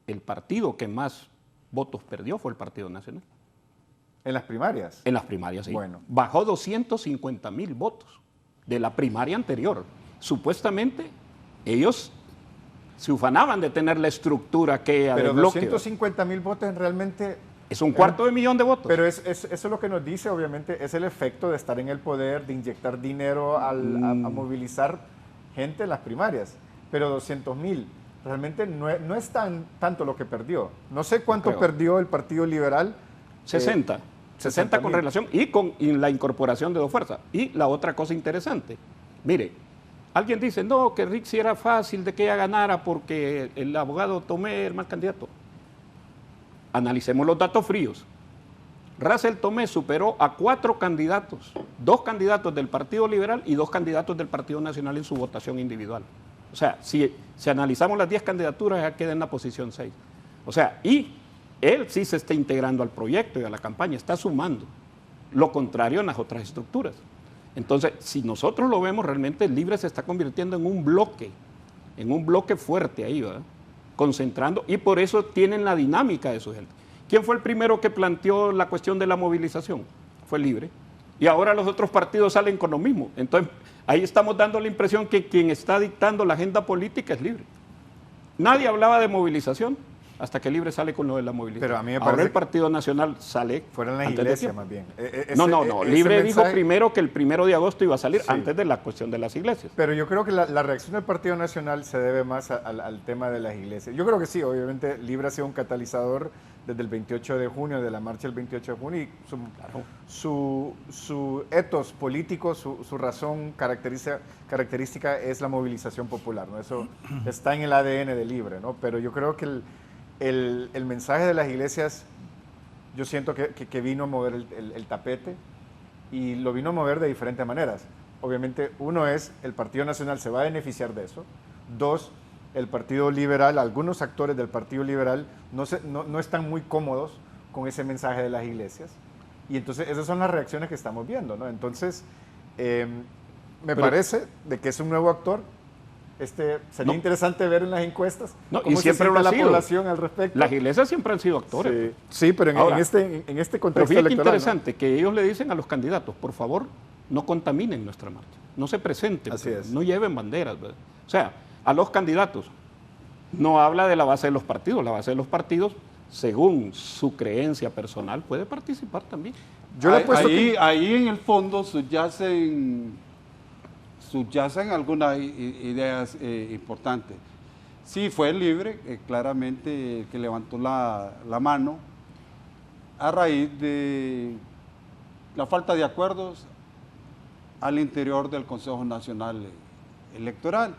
el partido que más votos perdió fue el Partido Nacional. En las primarias. En las primarias, sí. Bueno. Bajó 250,000 votos de la primaria anterior. Supuestamente ellos se ufanaban de tener la estructura que Pero del bloque. 250,000 votos realmente... Es un $250,000 votos. Pero eso es lo que nos dice, obviamente, es el efecto de estar en el poder, de inyectar dinero a movilizar gente en las primarias. Pero 200,000, realmente no es tanto lo que perdió. No sé cuánto perdió el Partido Liberal. 60 con relación y con la incorporación de dos fuerzas. Y la otra cosa interesante, mire, Alguien dice, no, que Rick sí era fácil de que ella ganara porque el abogado Tomé era el más candidato. Analicemos los datos fríos. Russell Tomé superó a 4 candidatos, 2 candidatos del Partido Liberal y 2 candidatos del Partido Nacional en su votación individual. O sea, si analizamos las 10 candidaturas, ya queda en la posición 6. O sea, y él sí se está integrando al proyecto y a la campaña, está sumando. Lo contrario en las otras estructuras. Entonces, si nosotros lo vemos, realmente el Libre se está convirtiendo en un bloque fuerte ahí, ¿verdad? Concentrando, y por eso tienen la dinámica de su gente. ¿Quién fue el primero que planteó la cuestión de la movilización? Fue Libre. Y ahora los otros partidos salen con lo mismo. Entonces, ahí estamos dando la impresión que quien está dictando la agenda política es Libre. Nadie hablaba de movilización hasta que Libre sale con lo de la movilización. Pero a mí me ahora parece el Partido Nacional sale. Fueron las iglesias más bien. No. Libre dijo mensaje... primero que el 1 de agosto iba a salir, Sí. antes de la cuestión de las iglesias. Pero yo creo que la reacción del Partido Nacional se debe más al tema de las iglesias. Yo creo que sí, obviamente Libre ha sido un catalizador desde el 28 de junio, de la marcha del 28 de junio, y su etos político, su razón característica es la movilización popular, ¿no? Eso está en el ADN de Libre, ¿no? Pero yo creo que el mensaje de las iglesias, yo siento que vino a mover el tapete, y lo vino a mover de diferentes maneras. Obviamente, uno es, el Partido Nacional se va a beneficiar de eso. 2, el Partido Liberal, algunos actores del Partido Liberal no están muy cómodos con ese mensaje de las iglesias. Y entonces esas son las reacciones que estamos viendo, ¿no? Entonces, me parece de que es un nuevo actor. Sería interesante ver en las encuestas cómo y siempre se siente lo ha la sido. población al respecto. Las iglesias siempre han sido actores. Sí, pero Ahora, en este pero contexto fíjate electoral, interesante que ellos le dicen a los candidatos, por favor, no contaminen nuestra marcha, no se presenten, Así es. no lleven banderas, ¿verdad? O sea, a los candidatos no habla de la base de los partidos, la base de los partidos, según su creencia personal, puede participar también. Yo le he puesto ahí en el fondo subyacen algunas ideas importantes. Sí, fue Libre, claramente, el que levantó la mano a raíz de la falta de acuerdos al interior del Consejo Nacional Electoral.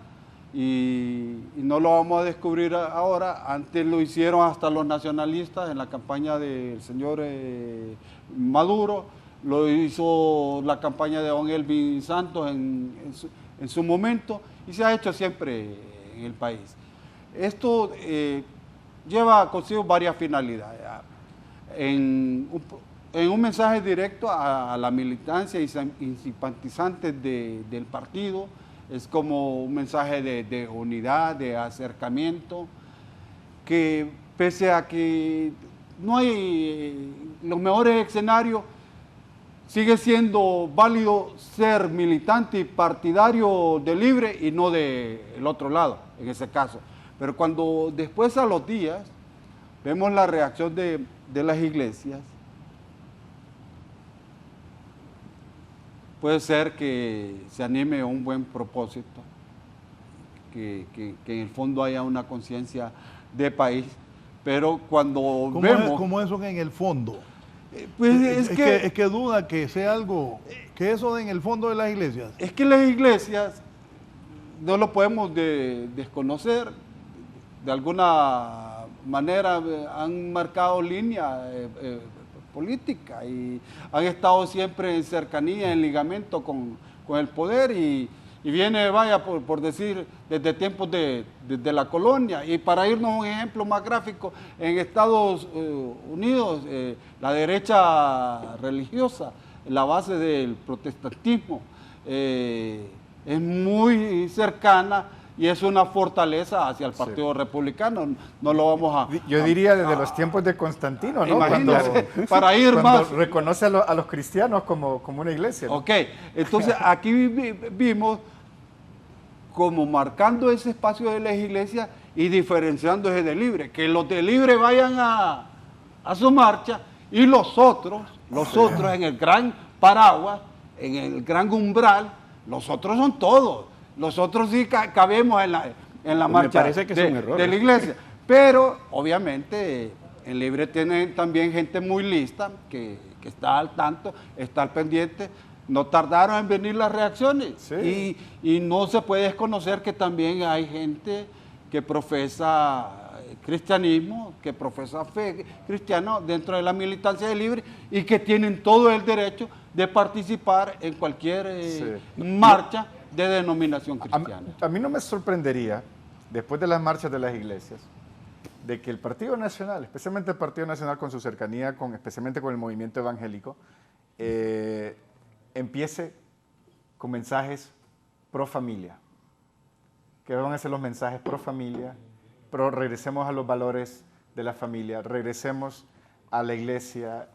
Y no lo vamos a descubrir ahora, antes lo hicieron hasta los nacionalistas en la campaña del señor Maduro, lo hizo la campaña de don Elvin Santos en su momento, y se ha hecho siempre en el país. Esto lleva consigo varias finalidades. En un mensaje directo a la militancia y simpatizantes del partido, es como un mensaje de unidad, de acercamiento, que pese a que no hay los mejores escenarios, sigue siendo válido ser militante y partidario de Libre y no del otro lado, en ese caso. Pero cuando después a los días vemos la reacción de las iglesias, puede ser que se anime a un buen propósito, que en el fondo haya una conciencia de país, pero cuando vemos... ¿Cómo eso que en el fondo? Pues es que duda que sea algo, que eso de en el fondo de las iglesias. Es que las iglesias no lo podemos desconocer, de alguna manera han marcado línea política y han estado siempre en cercanía, en ligamento con el poder y viene, vaya, por decir, desde tiempos de la colonia. Y para irnos a un ejemplo más gráfico, en Estados Unidos, la derecha religiosa, la base del protestantismo, es muy cercana y es una fortaleza hacia el Partido Republicano. No lo vamos a... Yo diría desde los tiempos de Constantino, ¿no? Imagínate, para ir más... reconoce a los cristianos como una iglesia, ¿no? Ok, entonces aquí vimos como marcando ese espacio de las iglesias y diferenciándose de Libre, que los de Libre vayan a su marcha y los otros en el gran paraguas, en el gran umbral, los otros son todos. Los otros sí cabemos en la marcha de la iglesia. Pero, obviamente, en Libre tiene también gente muy lista que está al tanto, está al pendiente no tardaron en venir las reacciones. Sí. Y no se puede desconocer que también hay gente que profesa cristianismo, que profesa fe cristiana dentro de la militancia de Libre y que tienen todo el derecho de participar en cualquier marcha de denominación cristiana. A mí no me sorprendería, después de las marchas de las iglesias, de que el Partido Nacional, especialmente el Partido Nacional con su cercanía, especialmente con el movimiento evangélico, empiece con mensajes pro familia. ¿Qué van a ser los mensajes pro familia? Pero regresemos a los valores de la familia, regresemos a la iglesia,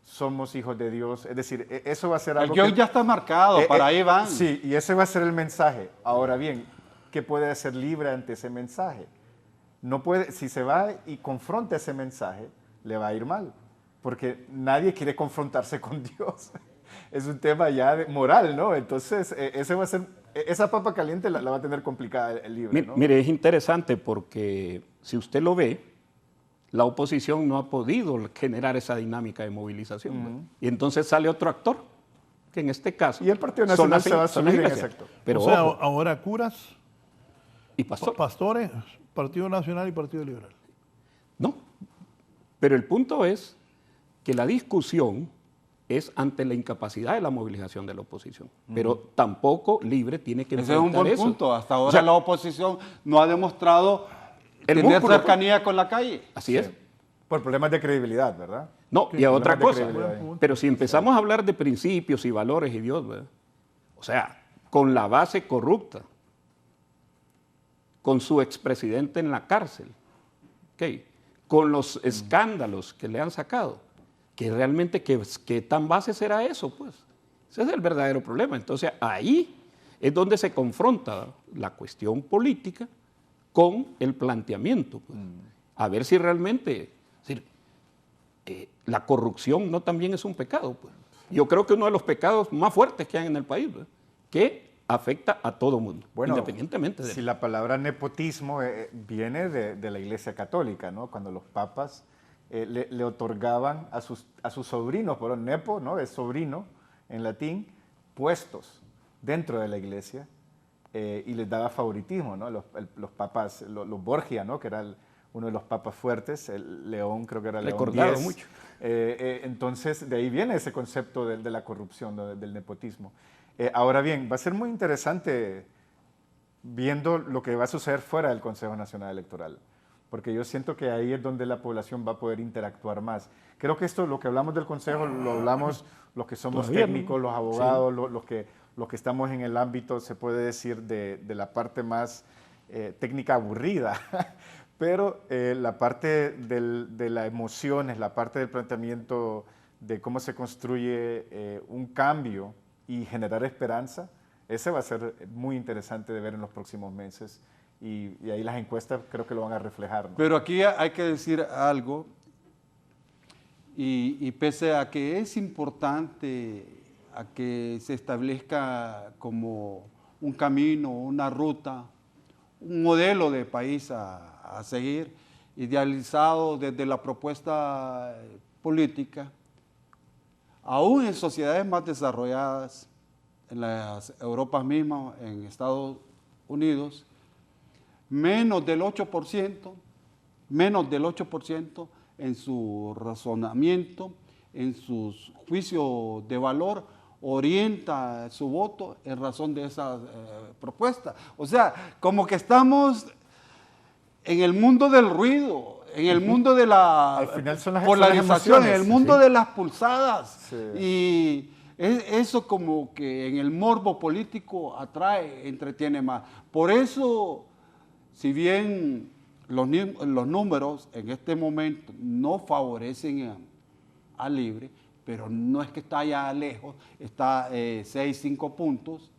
somos hijos de Dios. Es decir, eso va a ser algo El guión ya está marcado, para ahí van. Sí, y ese va a ser el mensaje. Ahora bien, ¿qué puede hacer Libre ante ese mensaje? No puede, si se va y confronta ese mensaje, le va a ir mal, porque nadie quiere confrontarse con Dios. Es un tema ya moral, ¿no? Entonces, ese va a ser, esa papa caliente la va a tener complicada el Libre, ¿no? Mire, es interesante porque si usted lo ve, la oposición no ha podido generar esa dinámica de movilización. Y entonces sale otro actor, que en este caso... Y el Partido Nacional se va a subir en ese actor. Pero o sea, ojo, ahora curas, y pastor. pastores, Partido Nacional y Partido Liberal. No, pero el punto es que la discusión es ante la incapacidad de la movilización de la oposición. Pero tampoco Libre tiene que Ese es un buen eso. punto. Hasta ahora O sea, la oposición no ha demostrado el tener músculo, cercanía con la calle. Así es. Por problemas de credibilidad, ¿verdad? No, Sí, y a otra problemas de cosa. credibilidad. Pero si empezamos a hablar de principios y valores y Dios, ¿verdad? O sea, con la base corrupta, con su expresidente en la cárcel, ¿okay? Con los escándalos que le han sacado, que realmente, ¿qué tan base será eso? Pues ese es el verdadero problema. Entonces ahí es donde se confronta la cuestión política con el planteamiento. Pues. A ver si realmente, es decir, la corrupción no también es un pecado. Pues. Yo creo que uno de los pecados más fuertes que hay en el país, pues, que afecta a todo mundo, Bueno, independientemente de... Si la palabra nepotismo viene de la Iglesia Católica, ¿no? Cuando los papas le otorgaban a sus sobrinos, por nepo, ¿no? Es sobrino en latín, puestos dentro de la Iglesia y les daba favoritismo, ¿no? Los papas, los Borgia, ¿no? Que era uno de los papas fuertes, el León, creo que era León Recordado X. mucho. Entonces, de ahí viene ese concepto de la corrupción, ¿no? Del nepotismo. Ahora bien, va a ser muy interesante viendo lo que va a suceder fuera del Consejo Nacional Electoral, porque yo siento que ahí es donde la población va a poder interactuar más. Creo que esto, lo que hablamos del Consejo, lo hablamos los que somos Todavía técnicos, los abogados, los que estamos en el ámbito, se puede decir, de la parte más técnica aburrida, pero la parte de las emociones, la parte del planteamiento de cómo se construye un cambio y generar esperanza, ese va a ser muy interesante de ver en los próximos meses y ahí las encuestas creo que lo van a reflejar, ¿no? Pero aquí hay que decir algo, y pese a que es importante a que se establezca como un camino, una ruta, un modelo de país a seguir, idealizado desde la propuesta política, aún en sociedades más desarrolladas, en las Europas mismas, en Estados Unidos, menos del 8% en su razonamiento, en sus juicios de valor, orienta su voto en razón de esa propuesta. O sea, como que estamos en el mundo del ruido, en el mundo de la Al final son las polarización, en el mundo sí. de las pulsadas. Sí. Y eso como que en el morbo político atrae, entretiene más. Por eso, si bien los números en este momento no favorecen a Libre, pero no es que está allá lejos, está 6, 5 puntos.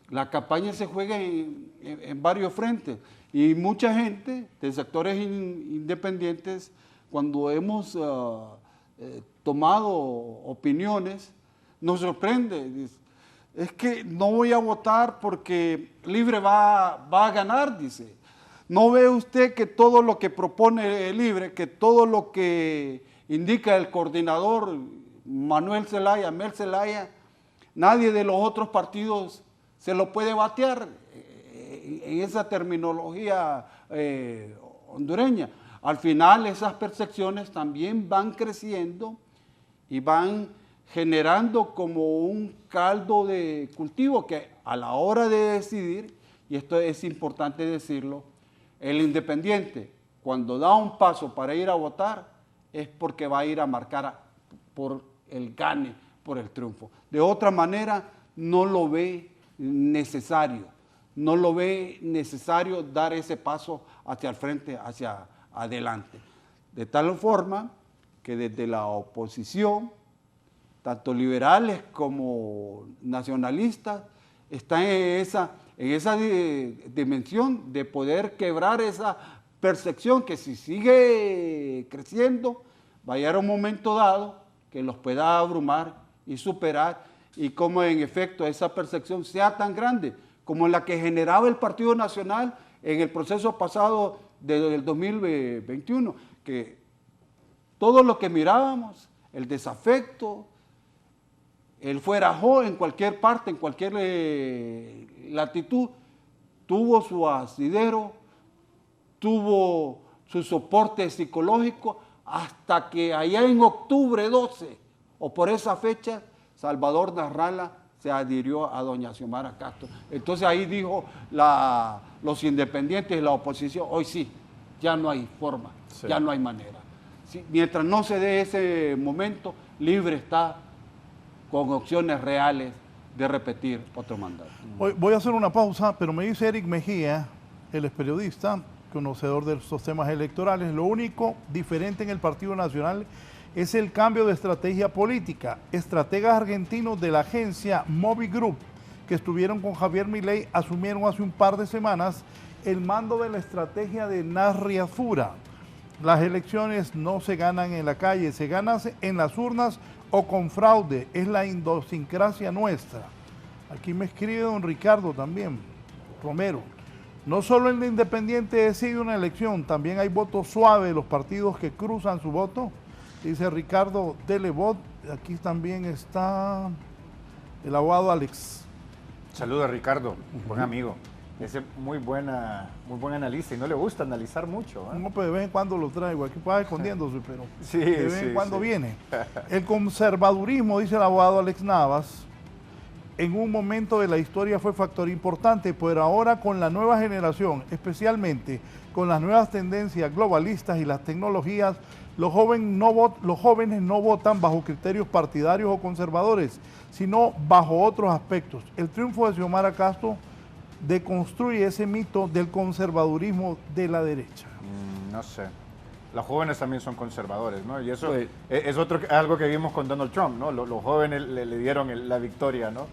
La campaña se juega en varios frentes y mucha gente de sectores independientes, cuando hemos tomado opiniones, nos sorprende. Dice, es que no voy a votar porque Libre va a ganar, dice. ¿No ve usted que todo lo que propone Libre, que todo lo que indica el coordinador Manuel Zelaya, Mel Zelaya, nadie de los otros partidos se lo puede batear en esa terminología hondureña. Al final esas percepciones también van creciendo y van generando como un caldo de cultivo que a la hora de decidir, y esto es importante decirlo, el independiente cuando da un paso para ir a votar es porque va a ir a marcar por el gane, por el triunfo. De otra manera no lo ve necesario, no lo ve necesario dar ese paso hacia el frente, hacia adelante. De tal forma que desde la oposición, tanto liberales como nacionalistas, están en esa dimensión de poder quebrar esa percepción que si sigue creciendo, va a llegar un momento dado que los pueda abrumar y superar, y como en efecto esa percepción sea tan grande como la que generaba el Partido Nacional en el proceso pasado del 2021, que todo lo que mirábamos, el desafecto, el fuerajo en cualquier parte, en cualquier latitud, tuvo su asidero, tuvo su soporte psicológico, hasta que allá en octubre 12, o por esa fecha, Salvador Narrala se adhirió a doña Xiomara Castro. Entonces ahí dijo los independientes y la oposición, hoy sí, ya no hay forma, ya no hay manera. Sí, mientras no se dé ese momento, libre está con opciones reales de repetir otro mandato. Voy a hacer una pausa, pero me dice Eric Mejía, él es periodista, conocedor de estos temas electorales, lo único diferente en el Partido Nacional es el cambio de estrategia política. Estrategas argentinos de la agencia Moby Group, que estuvieron con Javier Milei, asumieron hace un par de semanas el mando de la estrategia de Narria Fura. Las elecciones no se ganan en la calle, se ganan en las urnas o con fraude. Es la idiosincrasia nuestra. Aquí me escribe don Ricardo también, Romero. No solo el Independiente decide una elección, también hay voto suave de los partidos que cruzan su voto. Dice Ricardo Delebot. Aquí también está el abogado Alex. Saludos, Ricardo, buen amigo. Es muy buen analista y no le gusta analizar mucho. No, pero de vez en cuando lo traigo. Aquí va escondiéndose, pero sí, de vez en cuando viene. El conservadurismo, dice el abogado Alex Navas, en un momento de la historia fue factor importante, pero ahora con la nueva generación, especialmente con las nuevas tendencias globalistas y las tecnologías, los jóvenes no votan bajo criterios partidarios o conservadores, sino bajo otros aspectos. El triunfo de Xiomara Castro deconstruye ese mito del conservadurismo de la derecha. No sé. Los jóvenes también son conservadores, ¿no? Y eso pues, es algo que vimos con Donald Trump, ¿no? Los jóvenes le dieron la victoria, ¿no?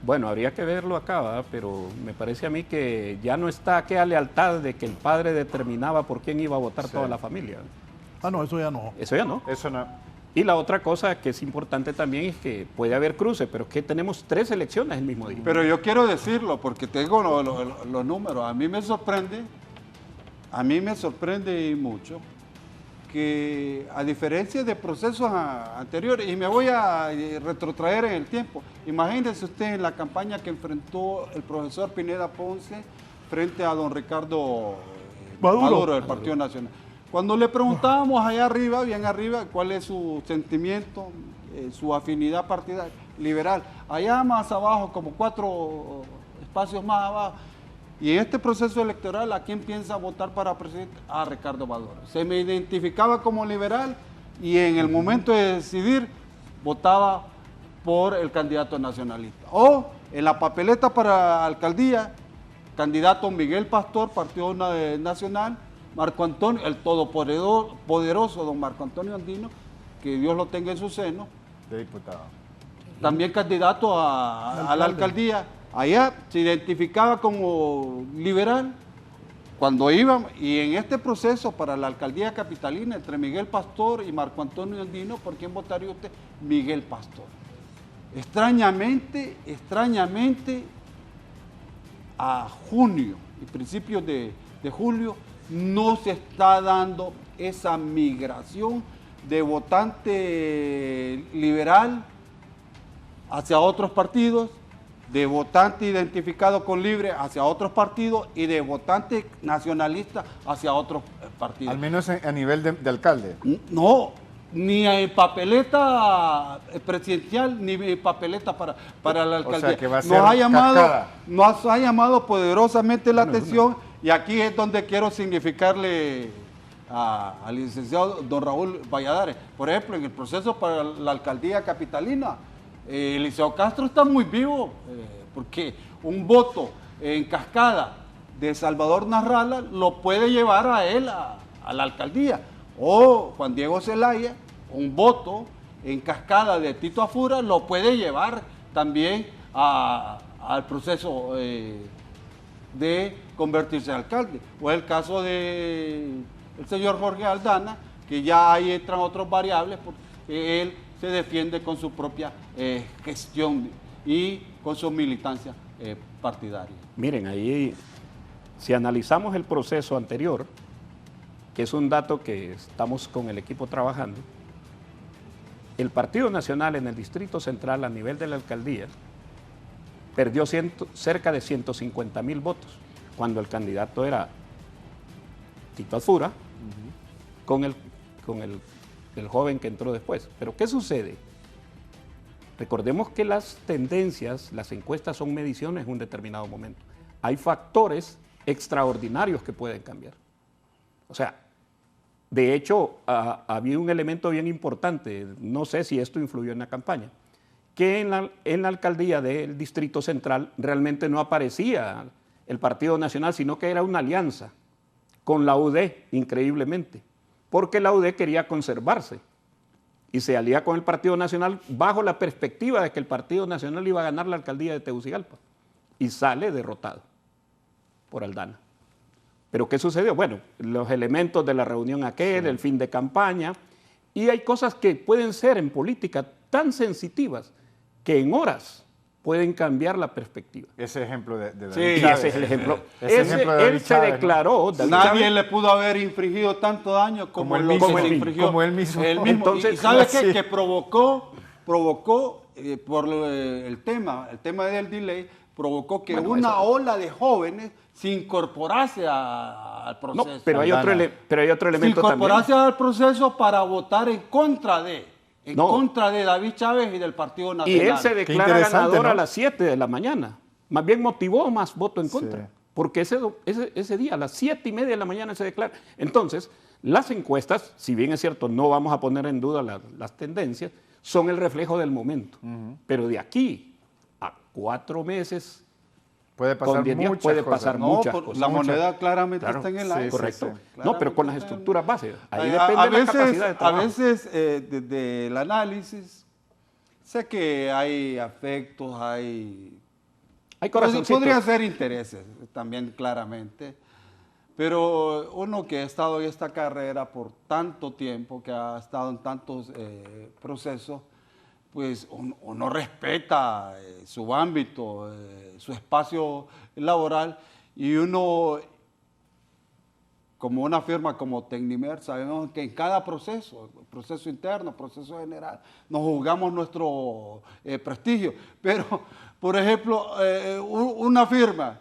Bueno, habría que verlo acá, ¿verdad? Pero me parece a mí que ya no está aquella lealtad de que el padre determinaba por quién iba a votar toda la familia. Ah, no, eso ya no. Eso ya no. Eso no. Y la otra cosa que es importante también es que puede haber cruce, pero es que tenemos 3 elecciones el mismo día. Pero yo quiero decirlo porque tengo los números. A mí me sorprende y mucho, que a diferencia de procesos anteriores, y me voy a retrotraer en el tiempo, imagínense usted en la campaña que enfrentó el profesor Pineda Ponce frente a don Ricardo Maduro del Partido Nacional. Cuando le preguntábamos allá arriba, bien arriba, cuál es su sentimiento, su afinidad partidaria, liberal, allá más abajo, como 4 espacios más abajo, y en este proceso electoral, ¿a quién piensa votar para presidente? A Ricardo Maduro. Se me identificaba como liberal y en el momento de decidir votaba por el candidato nacionalista. O en la papeleta para alcaldía, candidato Miguel Pastor, Partido Nacional, Marco Antonio, el todopoderoso don Marco Antonio Andino, que Dios lo tenga en su seno. De diputado. También candidato a la alcaldía. Allá se identificaba como liberal cuando iban, y en este proceso para la alcaldía capitalina, entre Miguel Pastor y Marco Antonio Andino, ¿por quién votaría usted? Miguel Pastor. Extrañamente, a junio y principios de julio, no se está dando esa migración de votante liberal hacia otros partidos, de votante identificado con Libre hacia otros partidos y de votante nacionalista hacia otros partidos. Al menos a nivel de alcalde. No, ni en papeleta presidencial, ni en papeleta para la alcaldía. O sea, que va a ser nos ha llamado poderosamente la atención, y aquí es donde quiero significarle al licenciado don Raúl Valladares. Por ejemplo, en el proceso para la alcaldía capitalina, Eliseo Castro está muy vivo, porque un voto en cascada de Salvador Narrala lo puede llevar a él a la alcaldía. O Juan Diego Zelaya, un voto en cascada de Tito Afura lo puede llevar también al proceso de convertirse en alcalde. O el caso del señor Jorge Aldana, que ya ahí entran otras variables, porque él se defiende con su propia gestión y con su militancia partidaria. Miren, ahí, si analizamos el proceso anterior, que es un dato que estamos con el equipo trabajando, el Partido Nacional en el Distrito Central a nivel de la alcaldía perdió cerca de 150,000 votos, cuando el candidato era Tito Afura, con el joven que entró después. Pero ¿qué sucede? Recordemos que las tendencias, las encuestas son mediciones en un determinado momento. Hay factores extraordinarios que pueden cambiar. O sea, de hecho, había un elemento bien importante, no sé si esto influyó en la campaña, que en la alcaldía del Distrito Central realmente no aparecía el Partido Nacional, sino que era una alianza con la UD, increíblemente, porque la UD quería conservarse y se alía con el Partido Nacional bajo la perspectiva de que el Partido Nacional iba a ganar la alcaldía de Tegucigalpa, y sale derrotado por Aldana. ¿Pero qué sucedió? Bueno, los elementos de la reunión aquel, el fin de campaña, y hay cosas que pueden ser en política tan sensitivas que en horas pueden cambiar la perspectiva. Ese ejemplo de David Sí, Chávez. ese es el ejemplo. Él Se declaró, David Nadie Chávez, le pudo haber infringido tanto daño como él mismo, mismo se infringió. como él mismo. Entonces, ¿Y sabe qué? sí. Que provocó por el tema del delay, provocó que una ola de jóvenes se incorporase al proceso. no, pero hay otro Se elemento también. incorporase al proceso para votar en contra de David Chávez y del Partido Y Nacional. él se declara interesante, ganador ¿no? a las 7 de la mañana. Más bien motivó más voto en contra. Sí. Porque ese día, a las 7:30 de la mañana, se declara. Entonces, las encuestas, si bien es cierto, no vamos a poner en duda las tendencias, son el reflejo del momento. Pero de aquí a 4 meses, Puede pasar con 10 días muchas puede cosas. pasar No, muchas por- cosas. la moneda claramente Claro, está en el sí, aire. correcto. sí. No, pero con las Claramente está en el estructuras básicas. Ahí A depende de la capacidad de a trabajo. veces desde el análisis, sé que hay afectos, hay corazoncitos. podría ser intereses también claramente, pero uno que ha estado en esta carrera por tanto tiempo, que ha estado en tantos procesos, pues uno respeta su ámbito, su espacio laboral, y uno, como una firma como Tecnimer, sabemos que en cada proceso interno, proceso general, nos jugamos nuestro prestigio. Pero, por ejemplo, una firma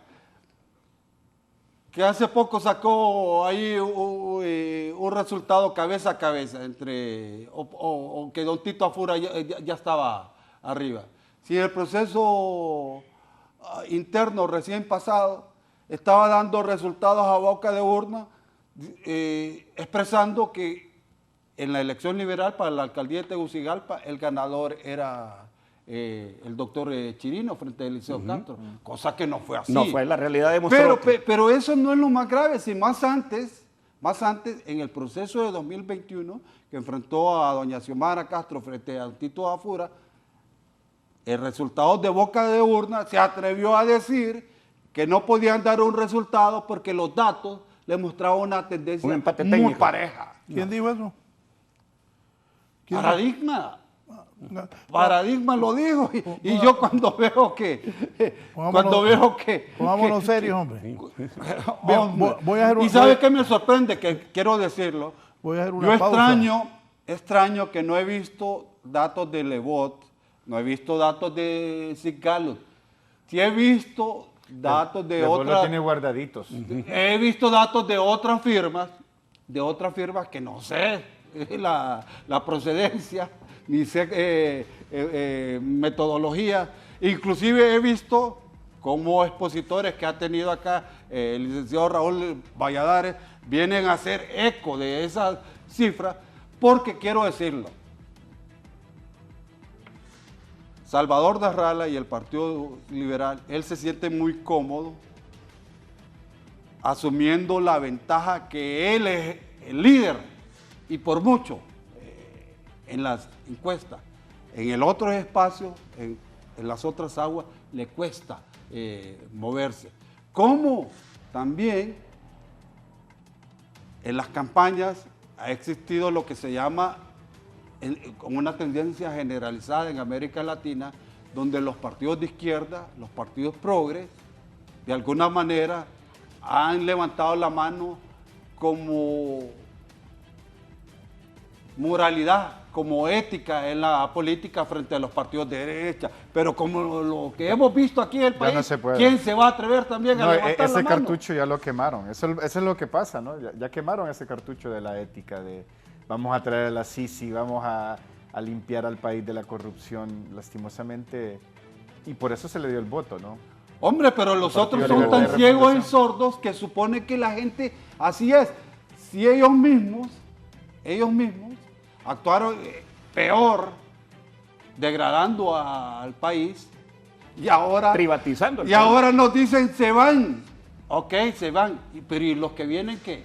que hace poco sacó ahí un resultado cabeza a cabeza, o que don Tito Afura ya estaba arriba. Si el proceso interno recién pasado estaba dando resultados a boca de urna, expresando que en la elección liberal para la alcaldía de Tegucigalpa el ganador era el doctor Chirino frente a Eliseo Castro, cosa que no fue así. No fue la realidad, demostró. Pero eso no es lo más grave, si más antes, en el proceso de 2021, que enfrentó a doña Xiomara Castro frente a Tito Afura, el resultado de boca de urna se atrevió a decir que no podían dar un resultado porque los datos le mostraban una tendencia Un empate muy técnico. pareja. ¿Quién dijo eso? Paradigma lo dijo, y yo cuando veo que Pongámonos serios, hombre. Hombre. voy a hacer ¿Y sabe qué me sorprende? Que quiero decirlo. Voy a hacer una Yo pausa. extraño extraño que no he visto datos de Lebot, no he visto datos de Sigalo. Sí he visto datos de Lo otras... tiene guardaditos. He visto datos de otras firmas que no sé la procedencia, ni sé metodología. Inclusive he visto como expositores que ha tenido acá el licenciado Raúl Valladares vienen a hacer eco de esas cifras, porque quiero decirlo, Salvador Darrala y el Partido Liberal, él se siente muy cómodo asumiendo la ventaja que él es el líder y por mucho en las encuestas. En el otro espacio, en las otras aguas, le cuesta moverse. Como también en las campañas ha existido lo que se llama como una tendencia generalizada en América Latina, donde los partidos de izquierda, los partidos progres, de alguna manera han levantado la mano como moralidad, como ética en la política frente a los partidos de derecha. Pero como lo que hemos visto aquí en el país, no se puede. ¿Quién se va a atrever también a levantar la ese mano? cartucho ya lo quemaron. Eso es lo que pasa, ¿no? Ya quemaron ese cartucho de la ética, de vamos a traer a la Sisi, vamos a limpiar al país de la corrupción, lastimosamente. Y por eso se le dio el voto, ¿no? Hombre, pero los otros son Libertad tan de ciegos y Refundación. sordos que supone que la gente, así es, si ellos mismos actuaron peor, degradando al país, y ahora, Privatizando el y país. ahora nos dicen se van, ok, se van, pero ¿y los que vienen qué?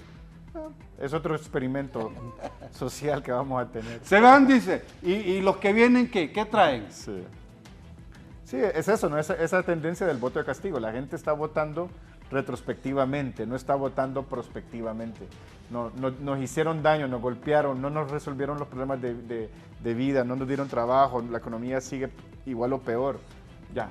Es otro experimento social que vamos a tener. Se van, dice, y los que vienen qué traen. Sí. Sí, es eso, ¿no? Esa tendencia del voto de castigo. La gente está votando retrospectivamente, no está votando prospectivamente. Nos hicieron daño, nos golpearon, no nos resolvieron los problemas de vida, no nos dieron trabajo, la economía sigue igual o peor. Ya,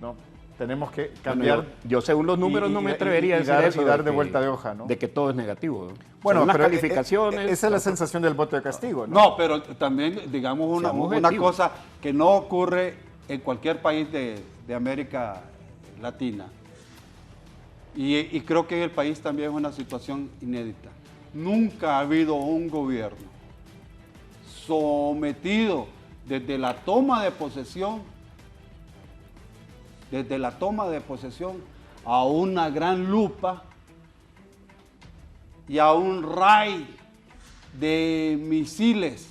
¿no? Tenemos que cambiar. Bueno, yo según los números no me atrevería a decir eso. Y dar de vuelta de hoja, ¿no? De que todo es negativo. Bueno, Según las pero calificaciones. esa es la sensación del voto de castigo, ¿no? No, pero también, digamos, una objetivos. cosa que no ocurre en cualquier país de América Latina. Y creo que en el país también es una situación inédita. Nunca ha habido un gobierno sometido desde la toma de posesión, a una gran lupa y a un raid de misiles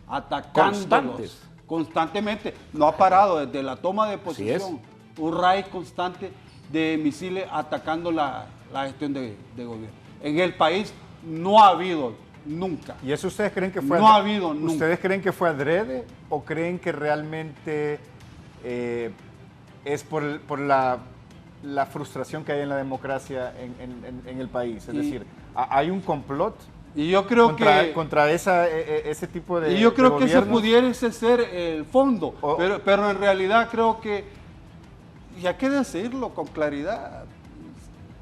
atacándolos constantemente. No ha parado desde la toma de posesión. Un raid constante de misiles atacando la gestión de gobierno. En el país no ha habido nunca. ¿Y eso ustedes creen que fue No ha habido nunca. ¿Ustedes creen que fue adrede o creen que realmente es por la frustración que hay en la democracia en el país? Es decir, ¿hay un complot y yo creo contra ese tipo de Y yo creo que ese gobiernos? pudiese ser el fondo, pero en realidad creo que, y hay que decirlo con claridad,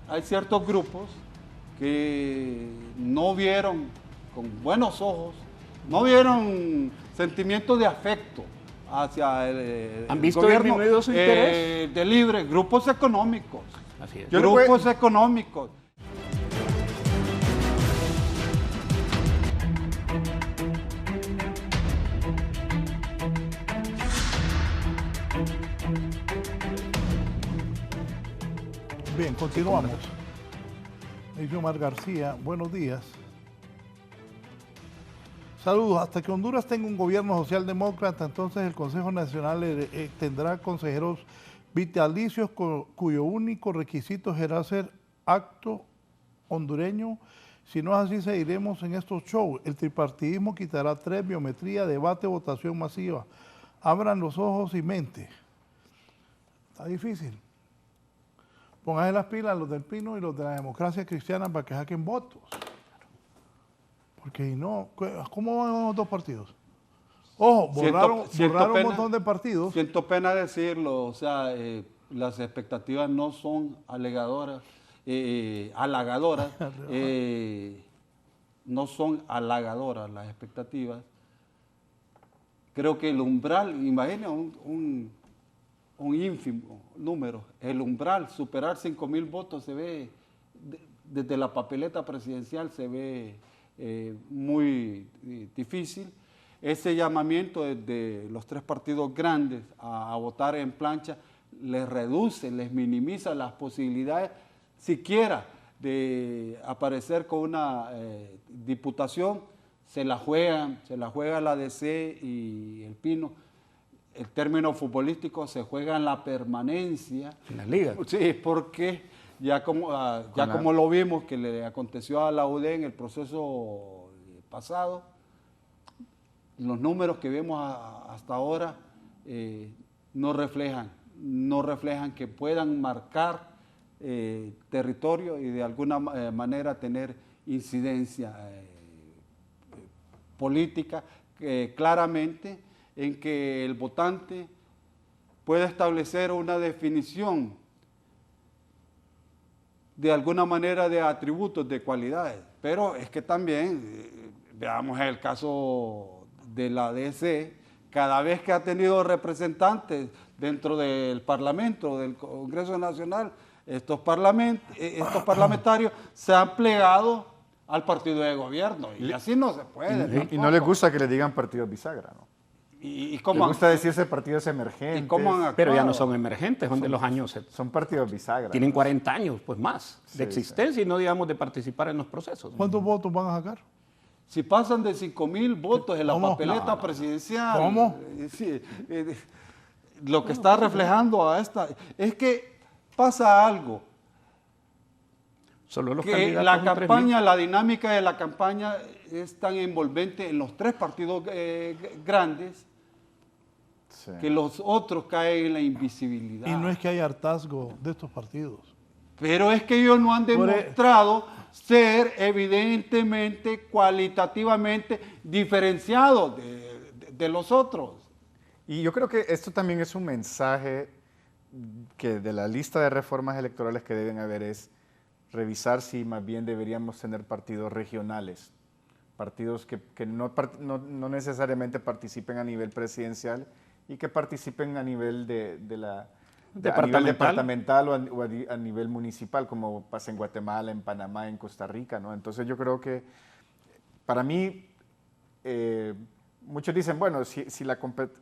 hay ciertos grupos que no vieron con buenos ojos, no vieron sentimientos de afecto hacia el ¿Han visto gobierno disminuido su interés? de libre, grupos económicos. Así es. Grupos económicos. Bien, continuamos. Omar García, buenos días. Saludos. Hasta que Honduras tenga un gobierno socialdemócrata, entonces el Consejo Nacional tendrá consejeros vitalicios cuyo único requisito será ser acto hondureño. Si no es así, seguiremos en estos shows. El tripartidismo quitará 3, biometría, debate, votación masiva. Abran los ojos y mente. Está difícil. Pónganse las pilas los del Pino y los de la democracia cristiana para que saquen votos. Porque si no, ¿cómo van los dos partidos? Ojo, borraron un montón de partidos. Siento pena decirlo, o sea, las expectativas no son halagadoras. no son halagadoras las expectativas. Creo que el umbral, imagina un ínfimo número, el umbral, superar 5,000 votos se ve, desde la papeleta presidencial se ve muy difícil. Ese llamamiento de los tres partidos grandes a votar en plancha les reduce, les minimiza las posibilidades siquiera de aparecer con una diputación. Se la juega la DC y el Pino. El término futbolístico se juega en la permanencia. En la liga. Sí, porque ya como lo vimos que le aconteció a la UD en el proceso pasado, los números que vemos hasta ahora no reflejan que puedan marcar territorio y de alguna manera tener incidencia política claramente en que el votante pueda establecer una definición de alguna manera de atributos, de cualidades. Pero es que también, veamos el caso de la DC, cada vez que ha tenido representantes dentro del Parlamento, del Congreso Nacional, estos parlamentarios se han plegado al partido de gobierno y así no se puede. Y no les gusta que le digan partidos bisagra, ¿no? ¿Y les gusta decirse partidos emergentes. ¿Y cómo han actuado? Pero ya no son emergentes, son de los años. Son partidos bisagra. Tienen 40 años, pues más, Sí, de existencia y no digamos de participar en los procesos. ¿Cuántos votos van a sacar? Si pasan de 5,000 votos en la papeleta presidencial. ¿Cómo? Sí, lo que está reflejando a esta es que pasa algo. Solo los Que candidatos la son 3.000. campaña, la dinámica de la campaña es tan envolvente en los tres partidos grandes Sí. que los otros caen en la invisibilidad. Y no es que haya hartazgo de estos partidos. Pero es que ellos no han demostrado ser evidentemente, cualitativamente diferenciados de los otros. Y yo creo que esto también es un mensaje que de la lista de reformas electorales que deben haber es revisar si más bien deberíamos tener partidos regionales, partidos que no necesariamente participen a nivel presidencial y que participen a nivel departamental o a nivel municipal, como pasa en Guatemala, en Panamá, en Costa Rica, ¿no? Entonces yo creo que para mí, muchos dicen, bueno, si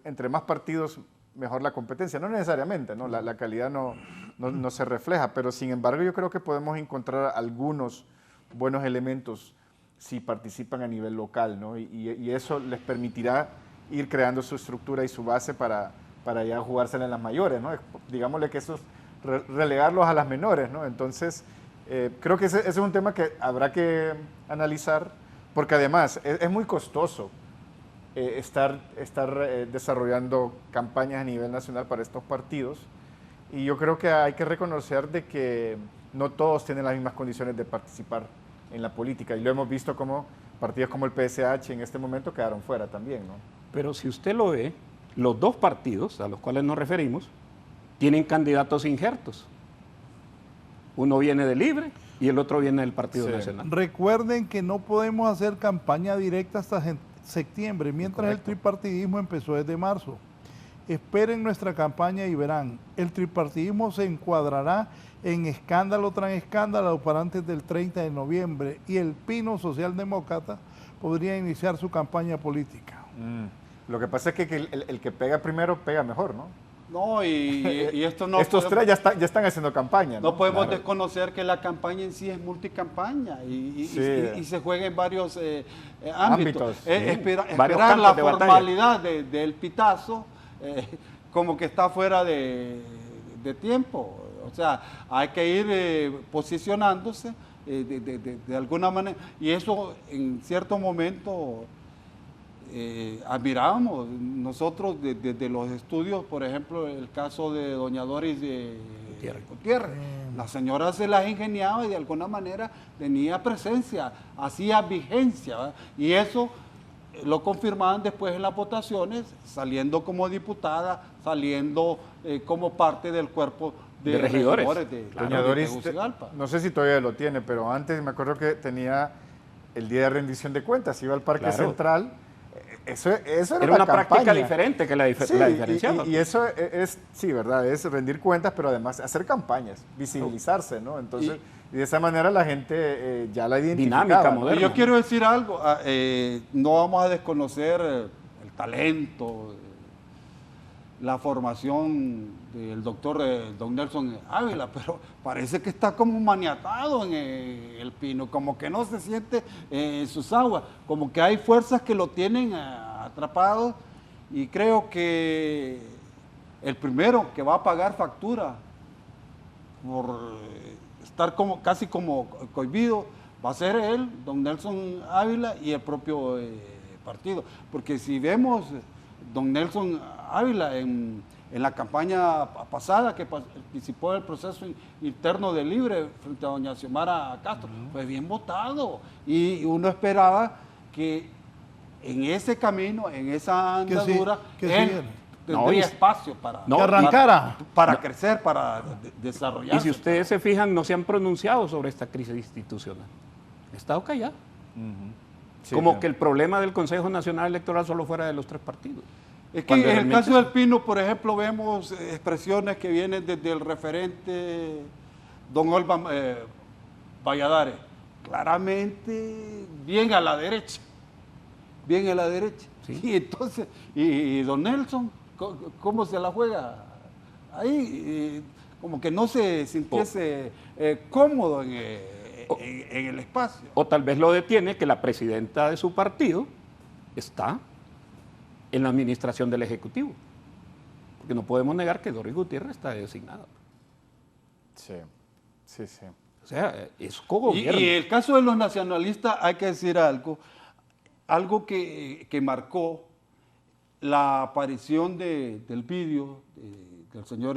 entre más partidos, mejor la competencia. No necesariamente, ¿no? La calidad no se refleja, pero sin embargo yo creo que podemos encontrar algunos buenos elementos si participan a nivel local, ¿no? Y eso les permitirá ir creando su estructura y su base para ya jugársela en las mayores, ¿no? Digámosle que eso es relegarlos a las menores, ¿no? Entonces, creo que ese es un tema que habrá que analizar, porque además es muy costoso estar desarrollando campañas a nivel nacional para estos partidos, y yo creo que hay que reconocer de que no todos tienen las mismas condiciones de participar en la política, y lo hemos visto como partidos como el PSH en este momento quedaron fuera también, ¿no? Pero si usted lo ve, los dos partidos a los cuales nos referimos tienen candidatos injertos. Uno viene de Libre y el otro viene del Partido Nacional. Recuerden que no podemos hacer campaña directa hasta septiembre, mientras Correcto. el tripartidismo empezó desde marzo. Esperen nuestra campaña y verán, el tripartidismo se encuadrará en escándalo tras escándalo para antes del 30 de noviembre y el Pino Socialdemócrata podría iniciar su campaña política. Lo que pasa es que el que pega primero pega mejor, ¿no? No, y esto no... Estos tres ya están haciendo campaña, ¿no? No podemos Claro. desconocer que la campaña en sí es multicampaña y se juega en varios Ámbitos. ámbitos. Esperar campos la de batalla. formalidad del pitazo como que está fuera de tiempo. O sea, hay que ir posicionándose de alguna manera. Y eso en cierto momento admirábamos nosotros desde los estudios, por ejemplo, el caso de doña Doris Gutiérrez. La señora se las ingeniaba y de alguna manera tenía presencia, hacía vigencia, ¿verdad? Y eso lo confirmaban después en las votaciones, saliendo como diputada, saliendo como parte del cuerpo de regidores. de Doña Doris, Tegucigalpa. no sé si todavía lo tiene, pero antes me acuerdo que tenía el día de rendición de cuentas, iba al Parque Central. Eso era una campaña. práctica diferente que la diferenciaba. Y eso es, sí, ¿verdad? Es rendir cuentas, pero además hacer campañas, visibilizarse, ¿no? Entonces, y de esa manera la gente ya la identificaba. Dinámica, moderna. Y yo quiero decir algo, no vamos a desconocer el talento, la formación del doctor don Nelson Ávila, pero parece que está como maniatado en el Pino, como que no se siente en sus aguas, como que hay fuerzas que lo tienen atrapado, y creo que el primero que va a pagar factura por estar casi como cohibido va a ser él, don Nelson Ávila, y el propio partido, porque si vemos don Nelson Ávila en la campaña pasada que participó del proceso interno de Libre frente a doña Xiomara Castro, fue bien votado, y uno esperaba que en ese camino, en esa andadura, él tendría espacio para crecer, para desarrollarse. Y si ustedes se fijan, no se han pronunciado sobre esta crisis institucional. Han estado callados. Sí, como que el problema del Consejo Nacional Electoral solo fuera de los tres partidos. Es que en el caso del Pino, por ejemplo, vemos expresiones que vienen desde el referente don Olva Valladares, claramente bien a la derecha, ¿sí? Y entonces, y don Nelson, ¿cómo se la juega? Ahí, como que no se sintiese cómodo en el espacio. O tal vez lo detiene que la presidenta de su partido está en la administración del Ejecutivo. Porque no podemos negar que Doris Gutiérrez está designada. Sí. O sea, es cogobierno. Y el caso de los nacionalistas, hay que decir algo que marcó la aparición del vídeo del señor